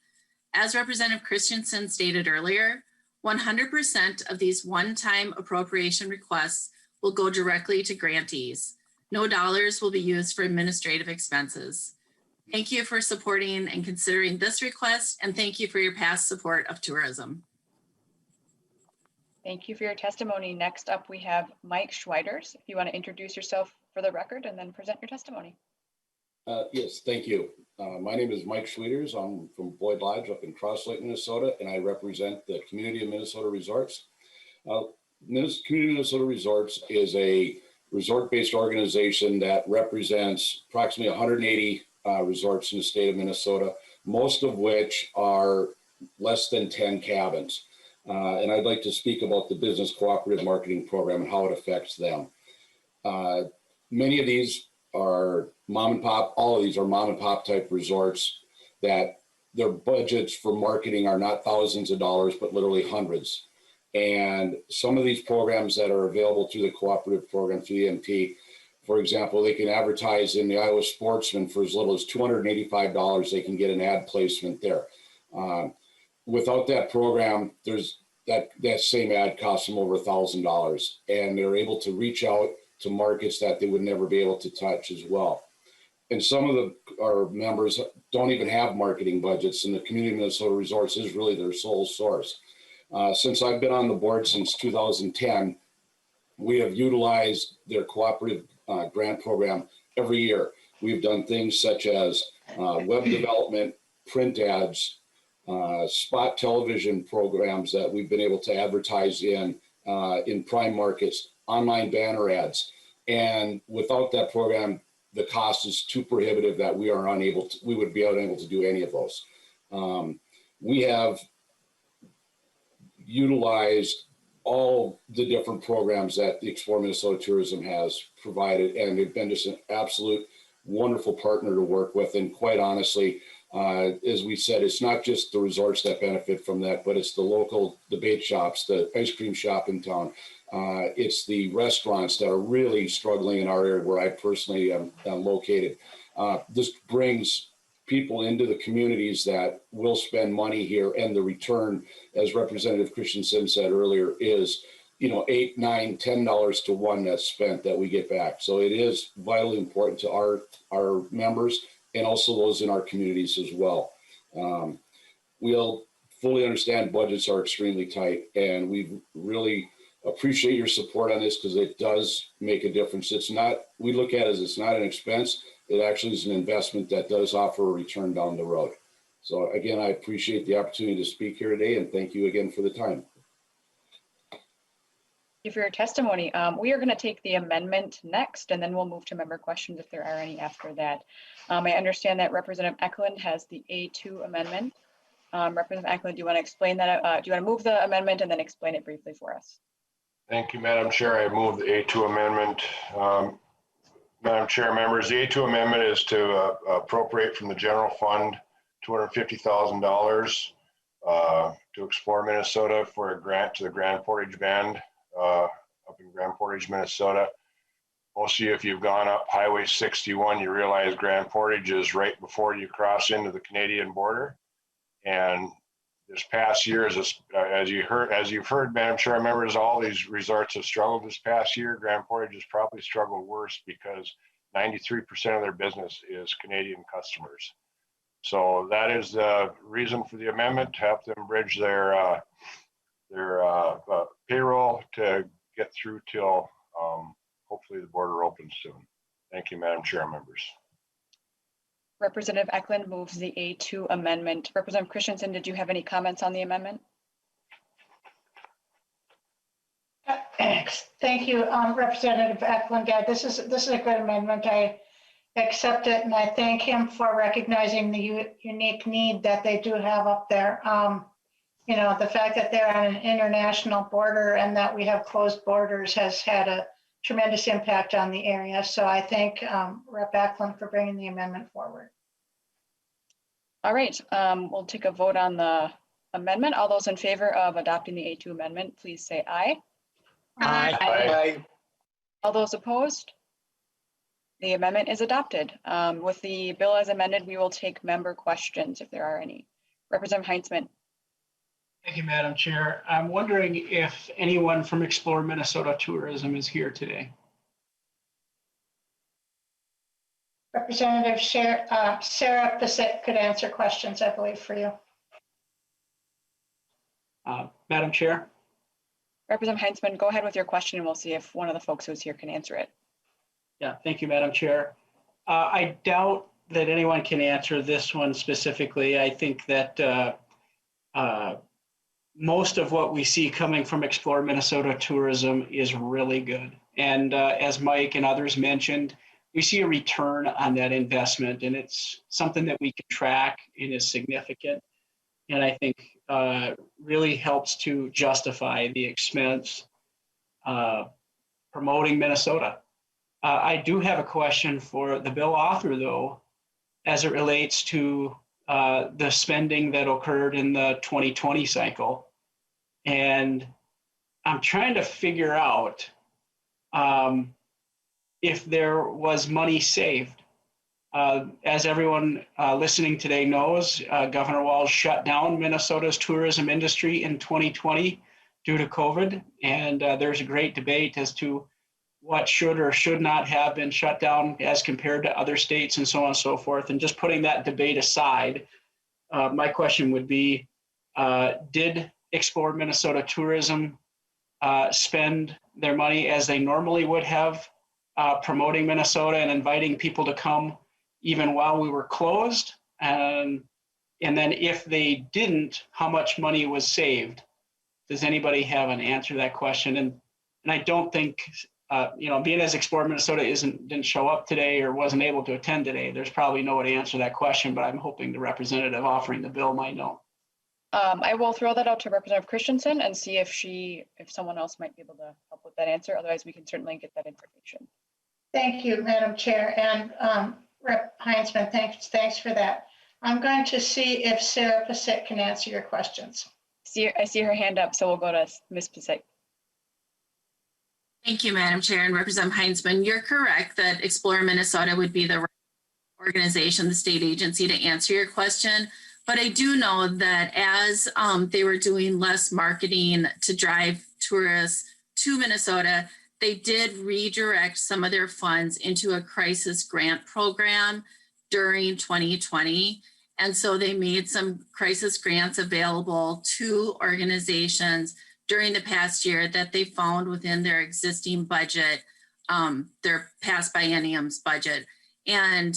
As Representative Christensen stated earlier, 100% of these one-time appropriation requests will go directly to grantees. No dollars will be used for administrative expenses. Thank you for supporting and considering this request, and thank you for your past support of tourism. Thank you for your testimony. Next up, we have Mike Schweiders. If you want to introduce yourself for the record and then present your testimony. Yes, thank you. My name is Mike Schweiders. I'm from Boyd Lodge up in Cross Lake, Minnesota, and I represent the Community of Minnesota Resorts. Community of Minnesota Resorts is a resort-based organization that represents approximately 180 resorts in the state of Minnesota, most of which are less than 10 cabins. And I'd like to speak about the Business Cooperative Marketing Program and how it affects them. Many of these are mom and pop, all of these are mom and pop type resorts that their budgets for marketing are not thousands of dollars, but literally hundreds. And some of these programs that are available through the cooperative program, through the MT, for example, they can advertise in the Iowa Sportsman for as little as $285. They can get an ad placement there. Without that program, there's that same ad costs them over $1,000, and they're able to reach out to markets that they would never be able to touch as well. And some of our members don't even have marketing budgets, and the Community of Minnesota Resorts is really their sole source. Since I've been on the board since 2010, we have utilized their cooperative grant program every year. We've done things such as web development, print ads, spot television programs that we've been able to advertise in prime markets, online banner ads. And without that program, the cost is too prohibitive that we would be unable to do any of those. We have utilized all the different programs that the Explore Minnesota Tourism has provided, and they've been just an absolute wonderful partner to work with. And quite honestly, as we said, it's not just the resorts that benefit from that, but it's the local bait shops, the ice cream shop in town. It's the restaurants that are really struggling in our area where I personally am located. This brings people into the communities that will spend money here, and the return, as Representative Christensen said earlier, is $8, $9, $10 to one that's spent that we get back. So it is vitally important to our members and also those in our communities as well. We'll fully understand budgets are extremely tight, and we really appreciate your support on this because it does make a difference. We look at it as it's not an expense. It actually is an investment that does offer a return down the road. So again, I appreciate the opportunity to speak here today, and thank you again for the time. Thank you for your testimony. We are going to take the amendment next, and then we'll move to member questions if there are any after that. I understand that Representative Elkins has the A2 amendment. Representative Elkins, do you want to explain that? Do you want to move the amendment and then explain it briefly for us? Thank you, Madam Chair. I move the A2 amendment. Madam Chair, members, the A2 amendment is to appropriate from the general fund $250,000 to Explore Minnesota for a grant to the Grand Portage Band up in Grand Portage, Minnesota. Most of you, if you've gone up Highway 61, you realize Grand Portage is right before you cross into the Canadian border. And this past year, as you've heard, Madam Chair, members, all these resorts have struggled this past year. Grand Portage has probably struggled worse because 93% of their business is Canadian customers. So that is the reason for the amendment, to help them bridge their payroll to get through till hopefully the border opens soon. Thank you, Madam Chair, members. Representative Eklund moves the A2 amendment. Representative Christensen, did you have any comments on the amendment? Thank you, Representative Eklund. Yeah, this is a good amendment. I accept it, and I thank him for recognizing the unique need that they do have up there. You know, the fact that they're on an international border and that we have closed borders has had a tremendous impact on the area. So I thank Rep. Eklund for bringing the amendment forward. All right, we'll take a vote on the amendment. All those in favor of adopting the A2 amendment, please say aye. Aye. Aye. All those opposed? The amendment is adopted. With the bill as amended, we will take member questions if there are any. Representative Heinzman. Thank you, Madam Chair. I'm wondering if anyone from Explore Minnesota Tourism is here today. Representative Sarah Passett could answer questions, I believe, for you. Madam Chair. Representative Heinzman, go ahead with your question and we'll see if one of the folks who's here can answer it. Yeah, thank you, Madam Chair. I doubt that anyone can answer this one specifically. I think that most of what we see coming from Explore Minnesota Tourism is really good. And as Mike and others mentioned, we see a return on that investment, and it's something that we can track and is significant. And I think really helps to justify the expense promoting Minnesota. I do have a question for the bill author, though, as it relates to the spending that occurred in the 2020 cycle. And I'm trying to figure out if there was money saved. As everyone listening today knows, Governor Walz shut down Minnesota's tourism industry in 2020 due to COVID. And there's a great debate as to what should or should not have been shut down as compared to other states and so on and so forth. And just putting that debate aside, my question would be, did Explore Minnesota Tourism spend their money as they normally would have, promoting Minnesota and inviting people to come even while we were closed? And then if they didn't, how much money was saved? Does anybody have an answer to that question? And I don't think, being as Explore Minnesota didn't show up today or wasn't able to attend today, there's probably no way to answer that question, but I'm hoping the representative offering the bill might know. I will throw that out to Representative Christensen and see if someone else might be able to help with that answer. Otherwise, we can certainly get that information. Thank you, Madam Chair, and Rep. Heinzman, thanks for that. I'm going to see if Sarah Passett can answer your questions. I see her hand up, so we'll go to Ms. Passett. Thank you, Madam Chair, and Representative Heinzman. You're correct that Explore Minnesota would be the organization, the state agency, to answer your question. But I do know that as they were doing less marketing to drive tourists to Minnesota, they did redirect some of their funds into a crisis grant program during 2020. And so they made some crisis grants available to organizations during the past year that they found within their existing budget, their past biennium's budget. And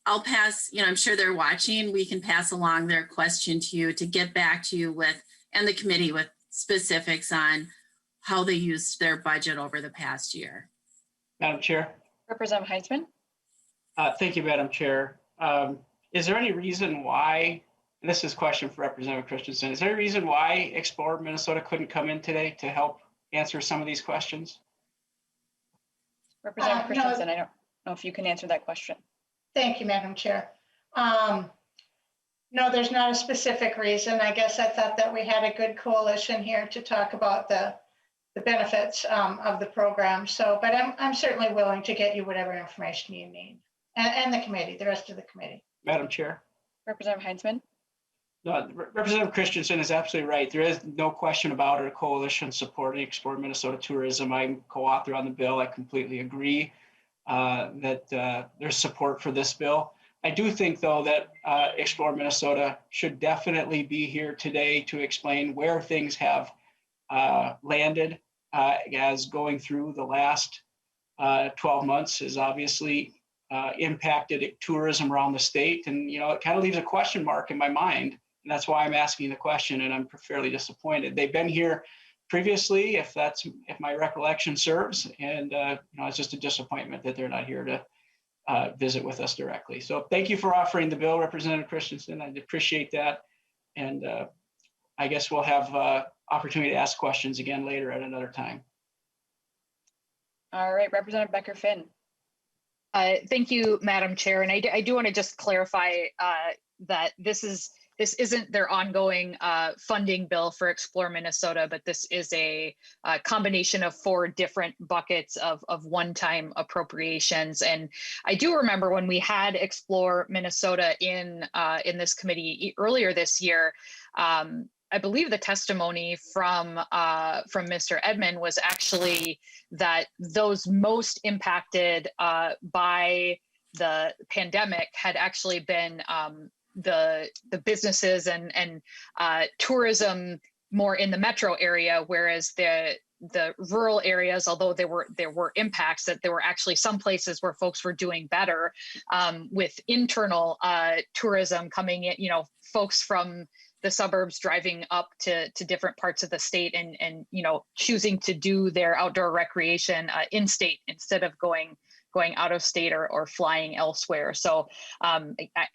I'll pass, I'm sure they're watching, we can pass along their question to you to get back to you with, and the committee with specifics on how they used their budget over the past year. Madam Chair. Representative Heinzman. Thank you, Madam Chair. Is there any reason why, and this is a question for Representative Christensen, is there a reason why Explore Minnesota couldn't come in today to help answer some of these questions? Representative Christensen, I don't know if you can answer that question. Thank you, Madam Chair. No, there's not a specific reason. I guess I thought that we had a good coalition here to talk about the benefits of the program. So, but I'm certainly willing to get you whatever information you need, and the committee, the rest of the committee. Madam Chair. Representative Heinzman. No, Representative Christensen is absolutely right. There is no question about it. A coalition supporting Explore Minnesota tourism. I'm co-author on the bill. I completely agree that there's support for this bill. I do think, though, that Explore Minnesota should definitely be here today to explain where things have landed as going through the last 12 months has obviously impacted tourism around the state. And, you know, it kind of leaves a question mark in my mind. And that's why I'm asking the question, and I'm fairly disappointed. They've been here previously, if my recollection serves, and you know, it's just a disappointment that they're not here to visit with us directly. So thank you for offering the bill, Representative Christensen. I appreciate that, and I guess we'll have opportunity to ask questions again later at another time. All right, Representative Becker-Finn. Thank you, Madam Chair, and I do want to just clarify that this isn't their ongoing funding bill for Explore Minnesota, but this is a combination of 4 different buckets of one-time appropriations. And I do remember when we had Explore Minnesota in this committee earlier this year, I believe the testimony from Mr. Edmond was actually that those most impacted by the pandemic had actually been the businesses and tourism more in the metro area, whereas the rural areas, although there were impacts, that there were actually some places where folks were doing better with internal tourism coming in, you know, folks from the suburbs driving up to different parts of the state and you know, choosing to do their outdoor recreation in state instead of going out of state or flying elsewhere. So,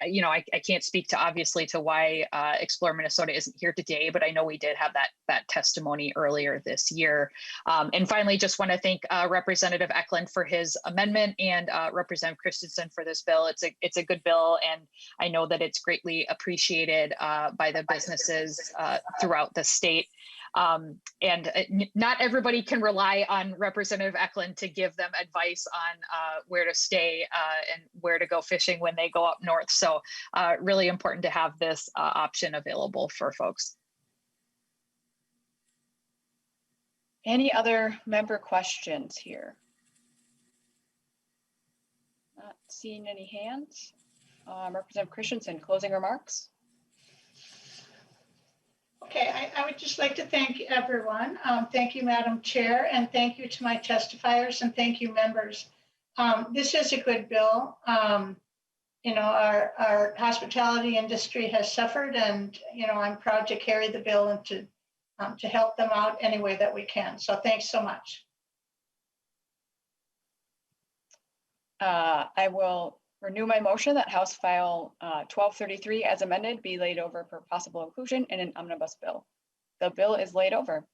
you know, I can't speak to obviously to why Explore Minnesota isn't here today, but I know we did have that testimony earlier this year. And finally, just want to thank Representative Eklund for his amendment and Representative Christensen for this bill. It's a good bill, and I know that it's greatly appreciated by the businesses throughout the state. And not everybody can rely on Representative Eklund to give them advice on where to stay and where to go fishing when they go up north. So really important to have this option available for folks. Any other member questions here? Not seeing any hands. Representative Christensen, closing remarks. Okay, I would just like to thank everyone. Thank you, Madam Chair, and thank you to my testifiers, and thank you, members. This is a good bill. You know, our hospitality industry has suffered, and you know, I'm proud to carry the bill and to help them out any way that we can. So thanks so much. I will renew my motion that House File 1233 as amended be laid over for possible inclusion in an omnibus bill. The bill is laid over.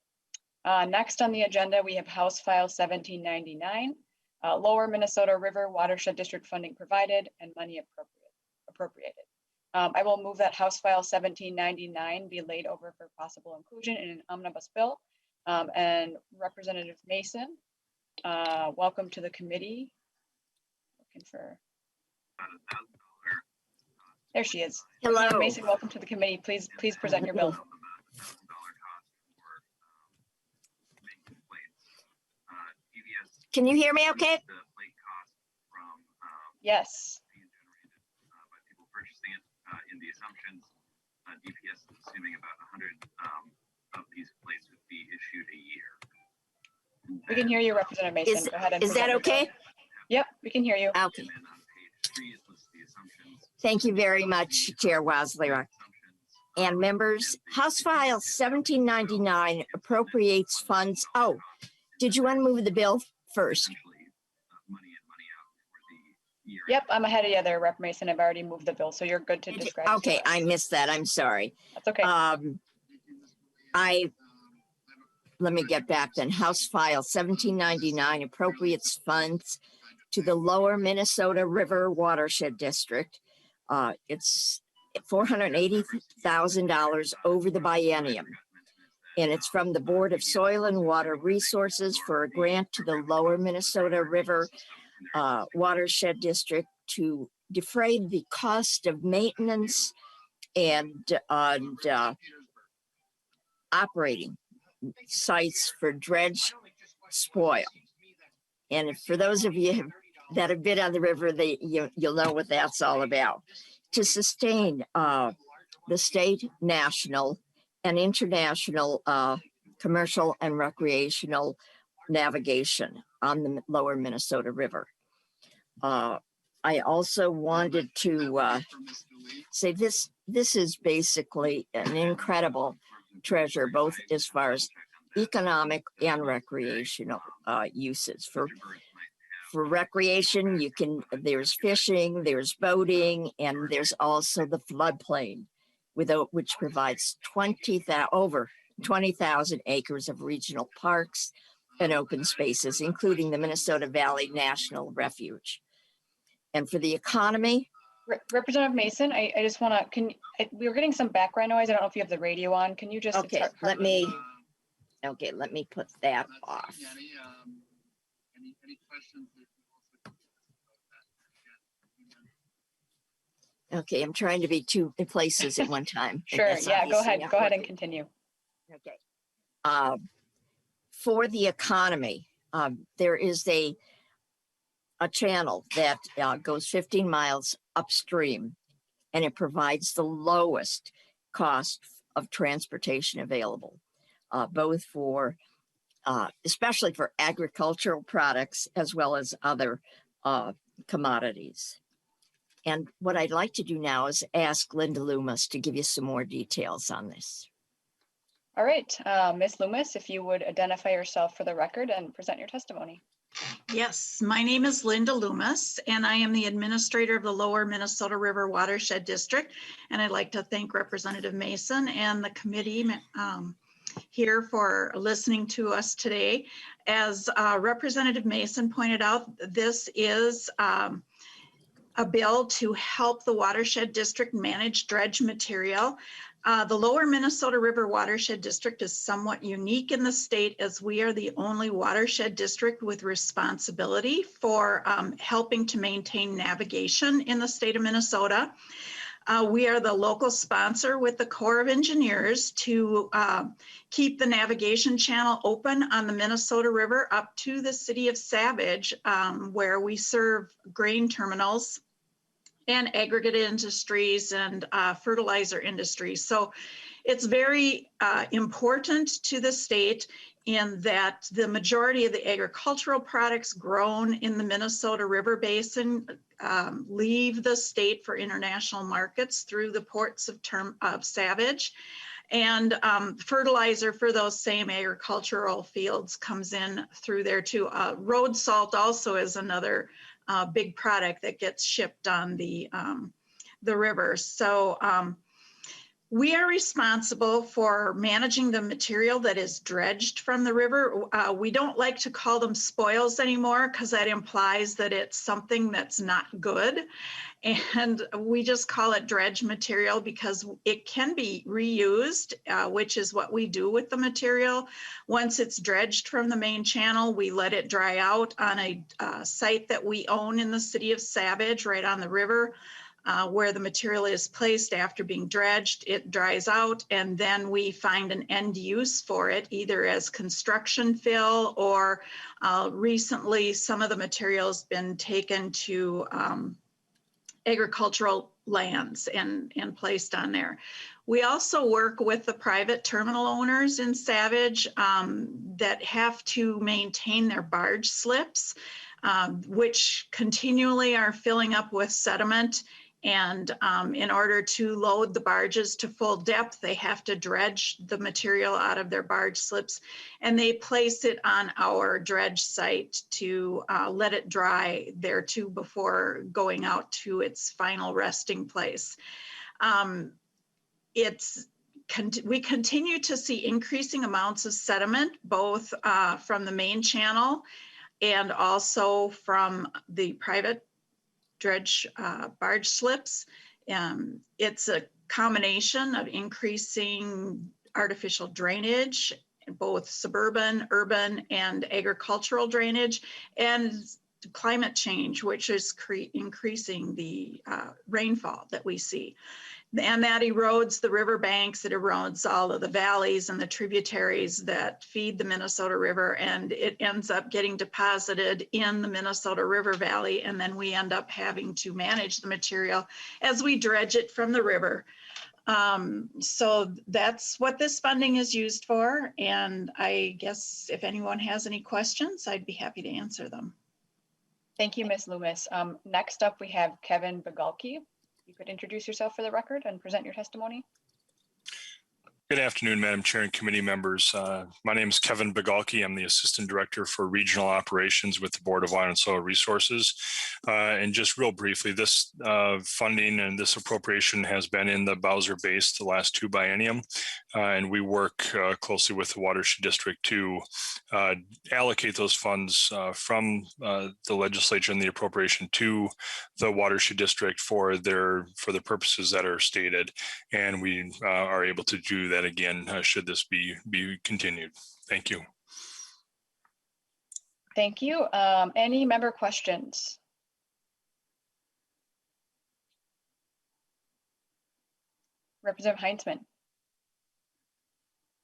Next on the agenda, we have House File 1799, Lower Minnesota River Watershed District funding provided and money appropriated. I will move that House File 1799 be laid over for possible inclusion in an omnibus bill. And Representative Masin, welcome to the committee. Looking for. There she is. Hello. Masin, welcome to the committee. Please present your bill. Can you hear me okay? Yes. In the assumptions, DPS is assuming about 100 of these plates would be issued a year. We can hear you, Representative Masin. Go ahead and is that okay? Yep, we can hear you. Okay. Thank you very much, Chair Waslera. And members, House File 1799 appropriates funds. Oh, did you want to move the bill first? Yep, I'm ahead of you there, Rep. Masin. I've already moved the bill, so you're good to describe. Okay, I missed that. I'm sorry. That's okay. Let me get back then. House File 1799 appropriates funds to the Lower Minnesota River Watershed District. It's $480,000 over the biennium. And it's from the Board of Soil and Water Resources for a grant to the Lower Minnesota River Watershed District to defray the cost of maintenance and operating sites for dredge spoil. And for those of you that have been on the river, you'll know what that's all about. To sustain the state, national, and international commercial and recreational navigation on the lower Minnesota River. I also wanted to say this is basically an incredible treasure, both as far as economic and recreational uses. For recreation, there's fishing, there's boating, and there's also the floodplain, which provides over 20,000 acres of regional parks and open spaces, including the Minnesota Valley National Refuge. And for the economy, Representative Masin, I just want to, we were getting some background noise. I don't know if you have the radio on. Can you just? Okay, let me put that off. Any questions? Okay, I'm trying to be two places at one time. Sure, yeah, go ahead and continue. Okay. For the economy, there is a channel that goes 15 miles upstream, and it provides the lowest cost of transportation available, both for, especially for agricultural products, as well as other commodities. And what I'd like to do now is ask Linda Loomis to give you some more details on this. All right, Ms. Loomis, if you would identify yourself for the record and present your testimony. Yes, my name is Linda Loomis, and I am the administrator of the Lower Minnesota River Watershed District. And I'd like to thank Representative Masin and the committee here for listening to us today. As Representative Masin pointed out, this is a bill to help the Watershed District manage dredge material. The Lower Minnesota River Watershed District is somewhat unique in the state, as we are the only watershed district with responsibility for helping to maintain navigation in the state of Minnesota. We are the local sponsor with the Corps of Engineers to keep the navigation channel open on the Minnesota River up to the city of Savage, where we serve grain terminals and aggregate industries and fertilizer industries. So it's very important to the state in that the majority of the agricultural products grown in the Minnesota River Basin leave the state for international markets through the ports of Savage. And fertilizer for those same agricultural fields comes in through there too. Road salt also is another big product that gets shipped on the river. So we are responsible for managing the material that is dredged from the river. We don't like to call them spoils anymore because that implies that it's something that's not good. And we just call it dredge material because it can be reused, which is what we do with the material. Once it's dredged from the main channel, we let it dry out on a site that we own in the city of Savage, right on the river, where the material is placed after being dredged. It dries out, and then we find an end use for it, either as construction fill or recently some of the material's been taken to agricultural lands and placed on there. We also work with the private terminal owners in Savage that have to maintain their barge slips, which continually are filling up with sediment. And in order to load the barges to full depth, they have to dredge the material out of their barge slips, and they place it on our dredge site to let it dry there too before going out to its final resting place. We continue to see increasing amounts of sediment, both from the main channel and also from the private dredge barge slips. It's a combination of increasing artificial drainage, both suburban, urban, and agricultural drainage, and climate change, which is increasing the rainfall that we see. And that erodes the river banks, it erodes all of the valleys and the tributaries that feed the Minnesota River, and it ends up getting deposited in the Minnesota River Valley, and then we end up having to manage the material as we dredge it from the river. So that's what this funding is used for, and I guess if anyone has any questions, I'd be happy to answer them. Thank you, Ms. Loomis. Next up, we have Kevin Begalke. You could introduce yourself for the record and present your testimony. Good afternoon, Madam Chair and committee members. My name is Kevin Begalke. I'm the Assistant Director for Regional Operations with the Board of Water and Soil Resources. And just real briefly, this funding and this appropriation has been in the Bowser base the last 2 biennium. And we work closely with the Watershed District to allocate those funds from the legislature and the appropriation to the Watershed District for the purposes that are stated. And we are able to do that again, should this be continued. Thank you. Thank you. Any member questions? Representative Heinzman.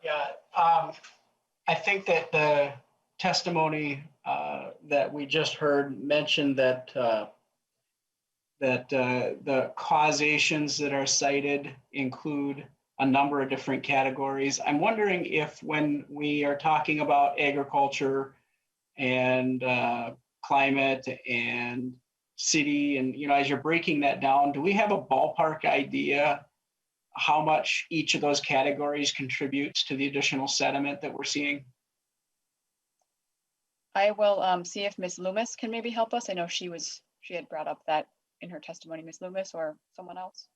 Yeah, I think that the testimony that we just heard mentioned that the causations that are cited include a number of different categories. I'm wondering if when we are talking about agriculture and climate and city, and as you're breaking that down, do we have a ballpark idea how much each of those categories contributes to the additional sediment that we're seeing? I will see if Ms. Loomis can maybe help us. I know she had brought up that in her testimony, Ms. Loomis or someone else.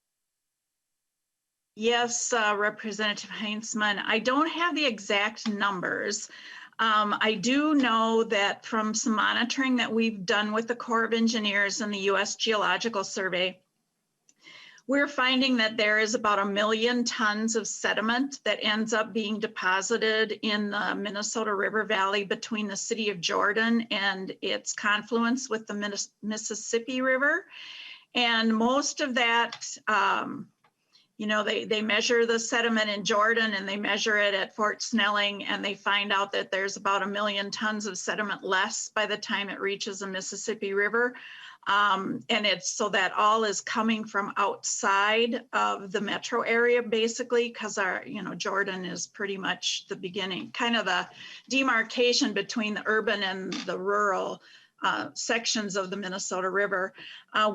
Yes, Representative Heinzman, I don't have the exact numbers. I do know that from some monitoring that we've done with the Corps of Engineers and the U.S. Geological Survey, we're finding that there is about 1 million tons of sediment that ends up being deposited in the Minnesota River Valley between the city of Jordan and its confluence with the Mississippi River. And most of that, they measure the sediment in Jordan and they measure it at Fort Snelling, and they find out that there's about 1 million tons of sediment less by the time it reaches the Mississippi River. And it's so that all is coming from outside of the metro area, basically, because Jordan is pretty much the beginning, kind of the demarcation between the urban and the rural sections of the Minnesota River.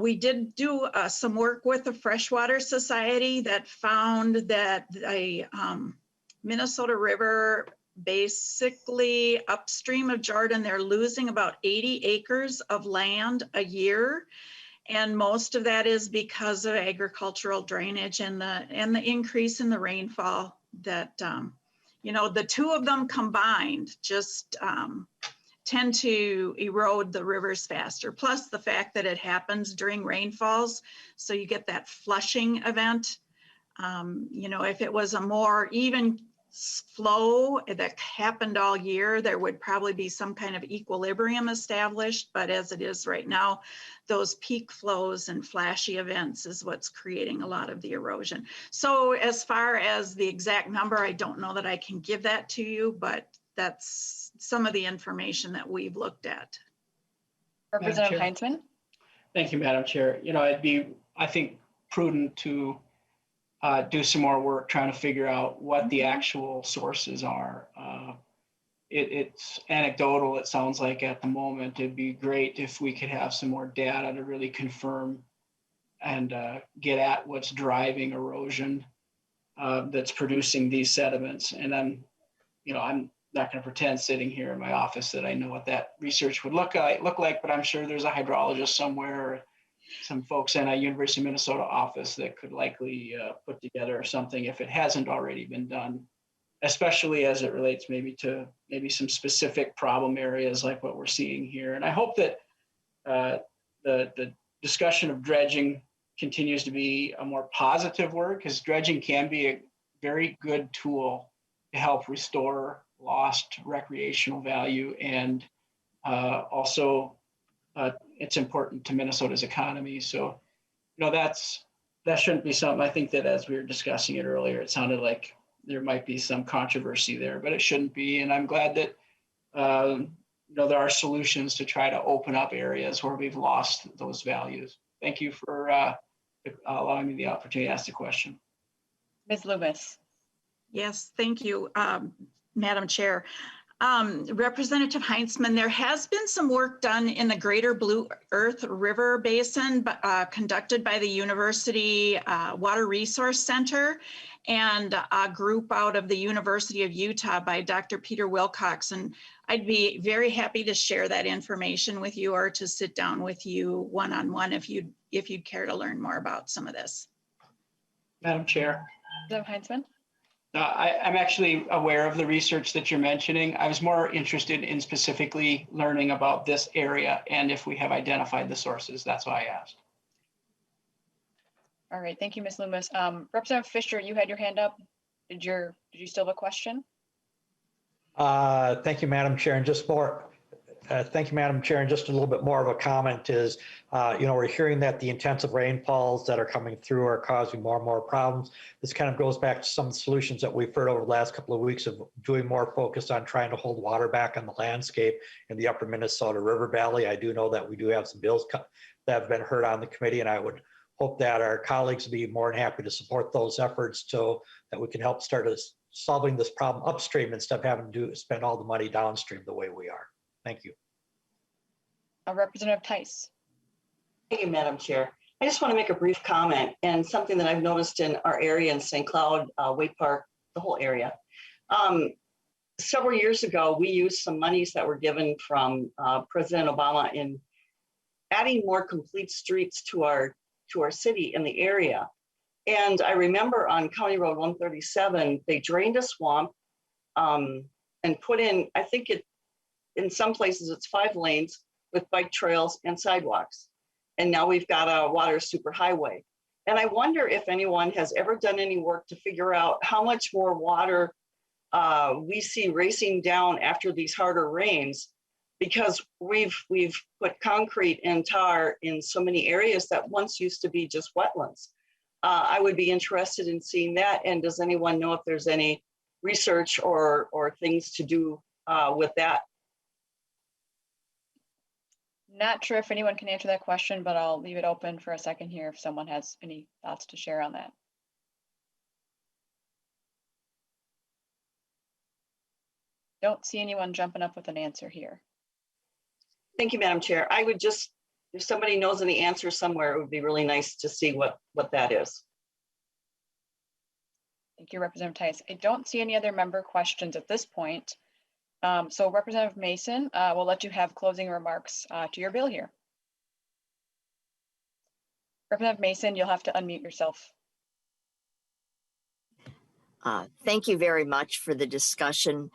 We did do some work with the Freshwater Society that found that the Minnesota River, basically upstream of Jordan, they're losing about 80 acres of land a year. And most of that is because of agricultural drainage and the increase in the rainfall that, the two of them combined just tend to erode the rivers faster. Plus the fact that it happens during rainfalls. So you get that flushing event. If it was a more even flow that happened all year, there would probably be some kind of equilibrium established, but as it is right now, those peak flows and flashy events is what's creating a lot of the erosion. So as far as the exact number, I don't know that I can give that to you, but that's some of the information that we've looked at. Representative Heinzman. Thank you, Madam Chair. It'd be, I think, prudent to do some more work trying to figure out what the actual sources are. It's anecdotal, it sounds like at the moment. It'd be great if we could have some more data to really confirm and get at what's driving erosion that's producing these sediments. And I'm not going to pretend sitting here in my office that I know what that research would look like, but I'm sure there's a hydrologist somewhere, some folks in a University of Minnesota office that could likely put together something if it hasn't already been done, especially as it relates maybe to some specific problem areas like what we're seeing here. And I hope that the discussion of dredging continues to be a more positive work, because dredging can be a very good tool to help restore lost recreational value, and also it's important to Minnesota's economy. So, that's that shouldn't be something. I think that as we were discussing it earlier, it sounded like there might be some controversy there, but it shouldn't be. And I'm glad that there are solutions to try to open up areas where we've lost those values. Thank you for allowing me the opportunity to ask the question. Ms. Loomis. Yes, thank you, Madam Chair. Representative Heinzman, there has been some work done in the Greater Blue Earth River Basin conducted by the University Water Resource Center and a group out of the University of Utah by Dr. Peter Wilcox. And I'd be very happy to share that information with you or to sit down with you one-on-one if you'd care to learn more about some of this. Madam Chair. Representative Heinzman. I'm actually aware of the research that you're mentioning. I was more interested in specifically learning about this area and if we have identified the sources. That's why I asked. All right, thank you, Ms. Loomis. Representative Fisher, you had your hand up. Did you still have a question? Thank you, Madam Chair. And just more, thank you, Madam Chair. And just a little bit more of a comment is, we're hearing that the intensive rainfalls that are coming through are causing more and more problems. This kind of goes back to some of the solutions that we've heard over the last couple of weeks of doing more focus on trying to hold water back on the landscape in the upper Minnesota River Valley. I do know that we do have some bills that have been heard on the committee, and I would hope that our colleagues will be more than happy to support those efforts so that we can help start solving this problem upstream instead of having to spend all the money downstream the way we are. Thank you. Representative Tice. Thank you, Madam Chair. I just want to make a brief comment and something that I've noticed in our area in St. Cloud, Wake Park, the whole area. Several years ago, we used some monies that were given from President Obama in adding more complete streets to our city in the area. And I remember on County Road 137, they drained a swamp and put in, I think in some places it's 5 lanes with bike trails and sidewalks. And now we've got a water superhighway. And I wonder if anyone has ever done any work to figure out how much more water we see racing down after these harder rains, because we've put concrete and tar in so many areas that once used to be just wetlands. I would be interested in seeing that. And does anyone know if there's any research or things to do with that? Not sure if anyone can answer that question, but I'll leave it open for a second here if someone has any thoughts to share on that. Don't see anyone jumping up with an answer here. Thank you, Madam Chair. I would just, if somebody knows any answer somewhere, it would be really nice to see what that is. Thank you, Representative Tice. I don't see any other member questions at this point. So Representative Masin, we'll let you have closing remarks to your bill here. Representative Masin, you'll have to unmute yourself. Thank you very much for the discussion.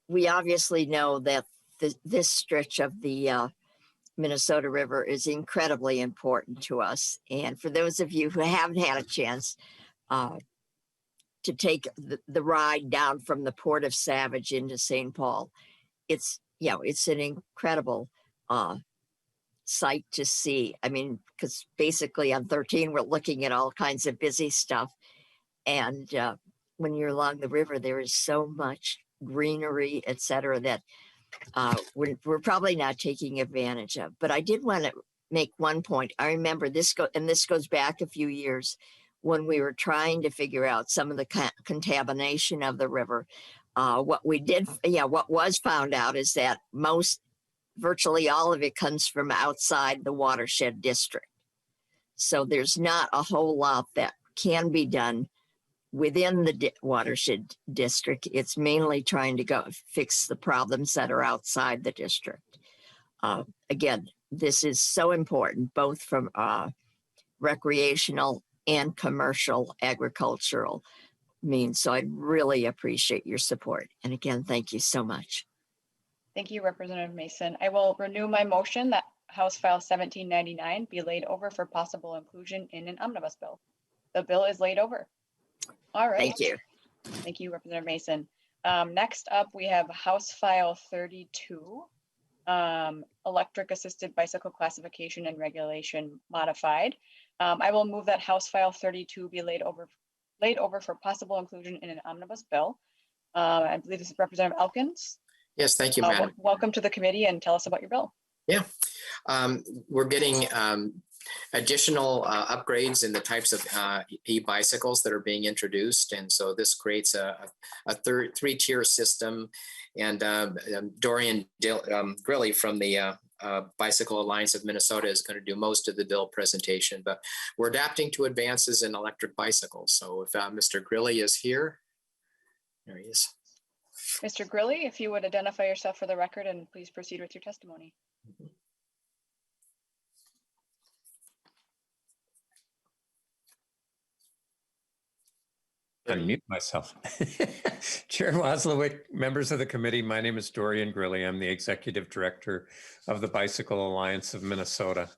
We obviously know that this stretch of the Minnesota River is incredibly important to us. And for those of you who haven't had a chance to take the ride down from the Port of Savage into St. Paul, it's an incredible sight to see. I mean, because basically on 13, we're looking at all kinds of busy stuff. And when you're along the river, there is so much greenery, et cetera, that we're probably not taking advantage of. But I did want to make one point. I remember this goes back a few years when we were trying to figure out some of the contamination of the river. What was found out is that virtually all of it comes from outside the watershed district. So there's not a whole lot that can be done within the watershed district. It's mainly trying to go fix the problems that are outside the district. Again, this is so important, both from recreational and commercial agricultural means. So I really appreciate your support. And again, thank you so much. Thank you, Representative Masin. I will renew my motion that House File 1799 be laid over for possible inclusion in an omnibus bill. The bill is laid over. All right. Thank you. Thank you, Representative Masin. Next up, we have House File 32, electric assisted bicycle classification and regulation modified. I will move that House File 32 be laid over for possible inclusion in an omnibus bill. I believe this is Representative Elkins. Yes, thank you, Madam. Welcome to the committee and tell us about your bill. Yeah, we're getting additional upgrades in the types of e-bicycles that are being introduced. And so this creates a three-tier system. And Dorian Grilly from the Bicycle Alliance of Minnesota is going to do most of the bill presentation, but we're adapting to advances in electric bicycles. So if Mr. Grilly is here, there he is. Mr. Grilly, if you would identify yourself for the record and please proceed with your testimony. Unmute myself. Chair Wozlowick, members of the committee, my name is Dorian Grilly. I'm the Executive Director of the Bicycle Alliance of Minnesota.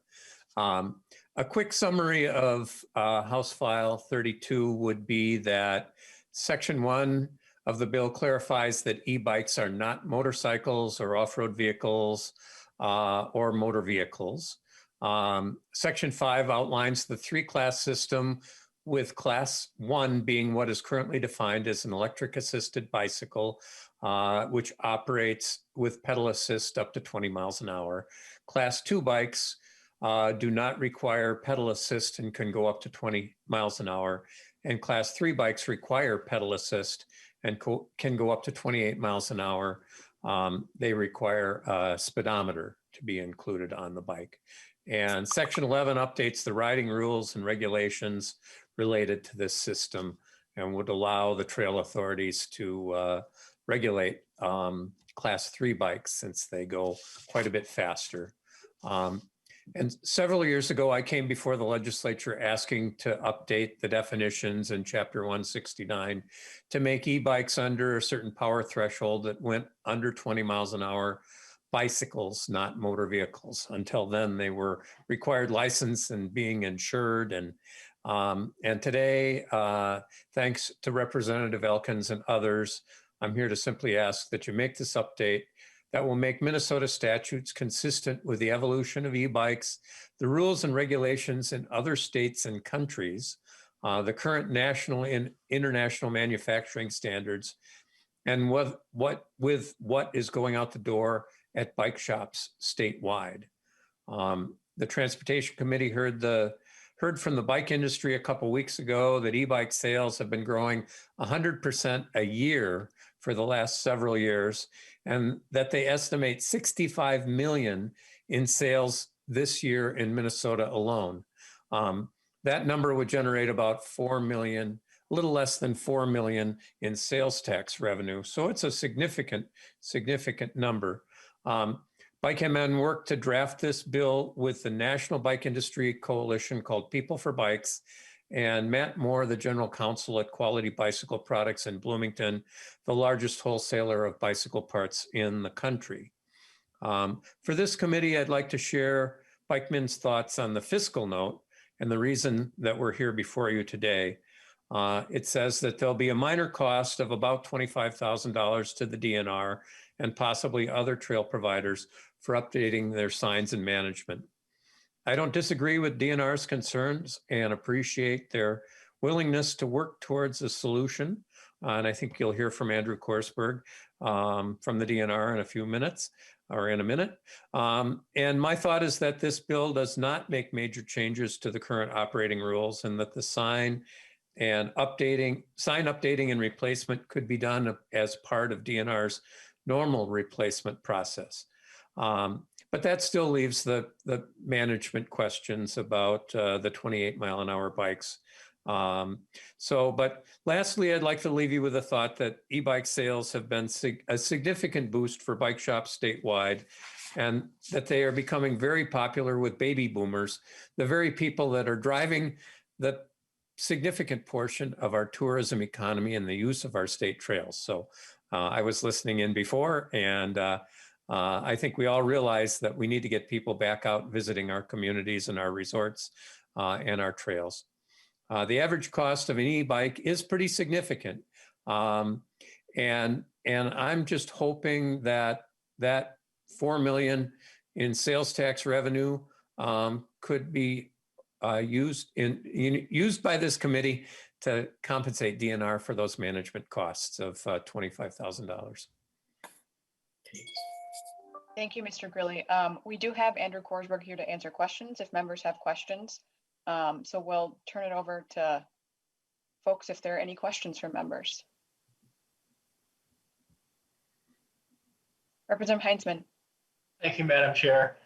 A quick summary of House File 32 would be that Section 1 of the bill clarifies that e-bikes are not motorcycles or off-road vehicles or motor vehicles. Section 5 outlines the three-class system, with Class 1 being what is currently defined as an electric assisted bicycle, which operates with pedal assist up to 20 miles an hour. Class 2 bikes do not require pedal assist and can go up to 20 miles an hour. And Class 3 bikes require pedal assist and can go up to 28 miles an hour. They require a speedometer to be included on the bike. And Section 11 updates the riding rules and regulations related to this system and would allow the trail authorities to regulate Class 3 bikes since they go quite a bit faster. And several years ago, I came before the legislature asking to update the definitions in Chapter 169 to make e-bikes under a certain power threshold that went under 20 miles an hour bicycles, not motor vehicles. Until then, they were required license and being insured. And today, thanks to Representative Elkins and others, I'm here to simply ask that you make this update that will make Minnesota statutes consistent with the evolution of e-bikes, the rules and regulations in other states and countries, the current national and international manufacturing standards, and with what is going out the door at bike shops statewide. The Transportation Committee heard from the bike industry a couple weeks ago that e-bike sales have been growing 100% a year for the last several years, and that they estimate 65 million in sales this year in Minnesota alone. That number would generate about 4 million, a little less than 4 million in sales tax revenue. So it's a significant number. Bike MN worked to draft this bill with the National Bike Industry Coalition called People for Bikes, and Matt Moore, the General Counsel at Quality Bicycle Products in Bloomington, the largest wholesaler of bicycle parts in the country. For this committee, I'd like to share Bikeman's thoughts on the fiscal note and the reason that we're here before you today. It says that there'll be a minor cost of about $25,000 to the DNR and possibly other trail providers for updating their signs and management. I don't disagree with DNR's concerns and appreciate their willingness to work towards a solution. And I think you'll hear from Andrew Korsberg from the DNR in a few minutes, or in a minute. And my thought is that this bill does not make major changes to the current operating rules, and that the sign updating and replacement could be done as part of DNR's normal replacement process. But that still leaves the management questions about the 28 mile an hour bikes. But lastly, I'd like to leave you with a thought that e-bike sales have been a significant boost for bike shops statewide, and that they are becoming very popular with baby boomers, the very people that are driving the significant portion of our tourism economy and the use of our state trails. So I was listening in before, and I think we all realize that we need to get people back out visiting our communities and our resorts and our trails. The average cost of an e-bike is pretty significant. And I'm just hoping that 4 million in sales tax revenue could be used by this committee to compensate DNR for those management costs of $25,000. Thank you, Mr. Grilly. We do have Andrew Korsberg here to answer questions if members have questions. So we'll turn it over to folks if there are any questions from members. Representative Heinzman. Thank you, Madam Chair.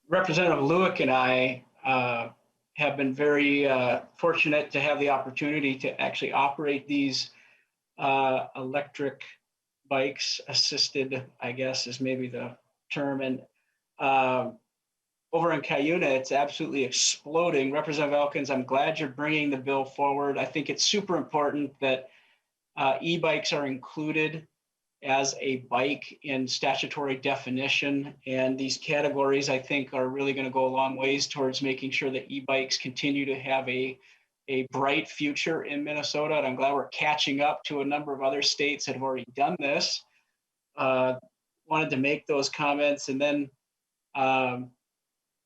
Representative Lewick and I have been very fortunate to have the opportunity to actually operate these electric bikes, assisted, I guess is maybe the term. And over in Cuyuna, it's absolutely exploding. Representative Elkins, I'm glad you're bringing the bill forward. I think it's super important that e-bikes are included as a bike in statutory definition. And these categories, I think, are really going to go a long ways towards making sure that e-bikes continue to have a bright future in Minnesota. And I'm glad we're catching up to a number of other states that have already done this. Wanted to make those comments and then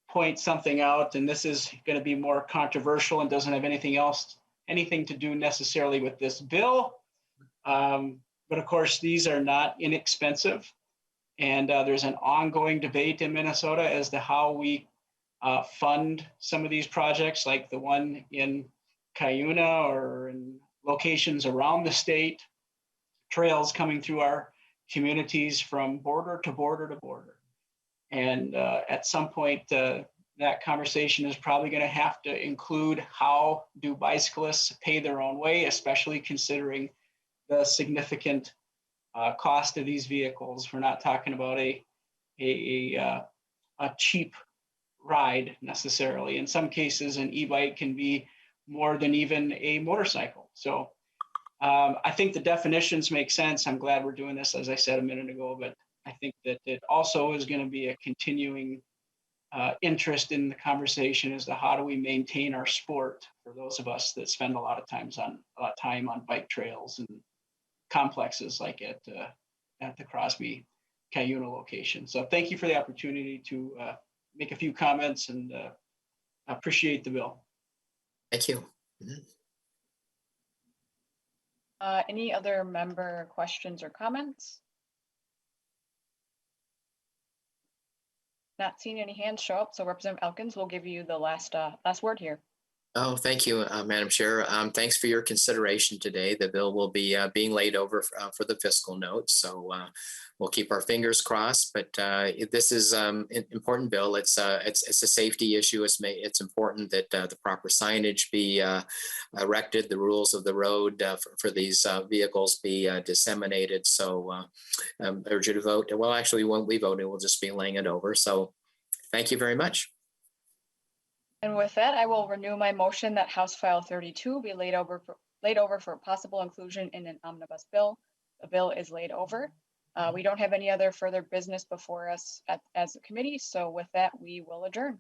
point something out. And this is going to be more controversial and doesn't have anything to do necessarily with this bill. But of course, these are not inexpensive. And there's an ongoing debate in Minnesota as to how we fund some of these projects, like the one in Cuyuna or in locations around the state, trails coming through our communities from border to border to border. And at some point, that conversation is probably going to have to include how do bicyclists pay their own way, especially considering the significant cost of these vehicles. We're not talking about a cheap ride necessarily. In some cases, an e-bike can be more than even a motorcycle. So I think the definitions make sense. I'm glad we're doing this, as I said a minute ago, but I think that it also is going to be a continuing interest in the conversation as to how do we maintain our sport for those of us that spend a lot of time on bike trails and complexes like at the Crosby Cuyuna location. So thank you for the opportunity to make a few comments and appreciate the bill. Thank you. Any other member questions or comments? Not seeing any hands show up, so Representative Elkins will give you the last word here. Oh, thank you, Madam Chair. Thanks for your consideration today. The bill will be being laid over for the fiscal note, so we'll keep our fingers crossed. But this is an important bill. It's a safety issue. It's important that the proper signage be erected, the rules of the road for these vehicles be disseminated. So I urge you to vote. Well, actually, we won't be voting. We'll just be laying it over. So thank you very much. And with that, I will renew my motion that House File 32 be laid over for possible inclusion in an omnibus bill. The bill is laid over. We don't have any other further business before us as a committee. So with that, we will adjourn.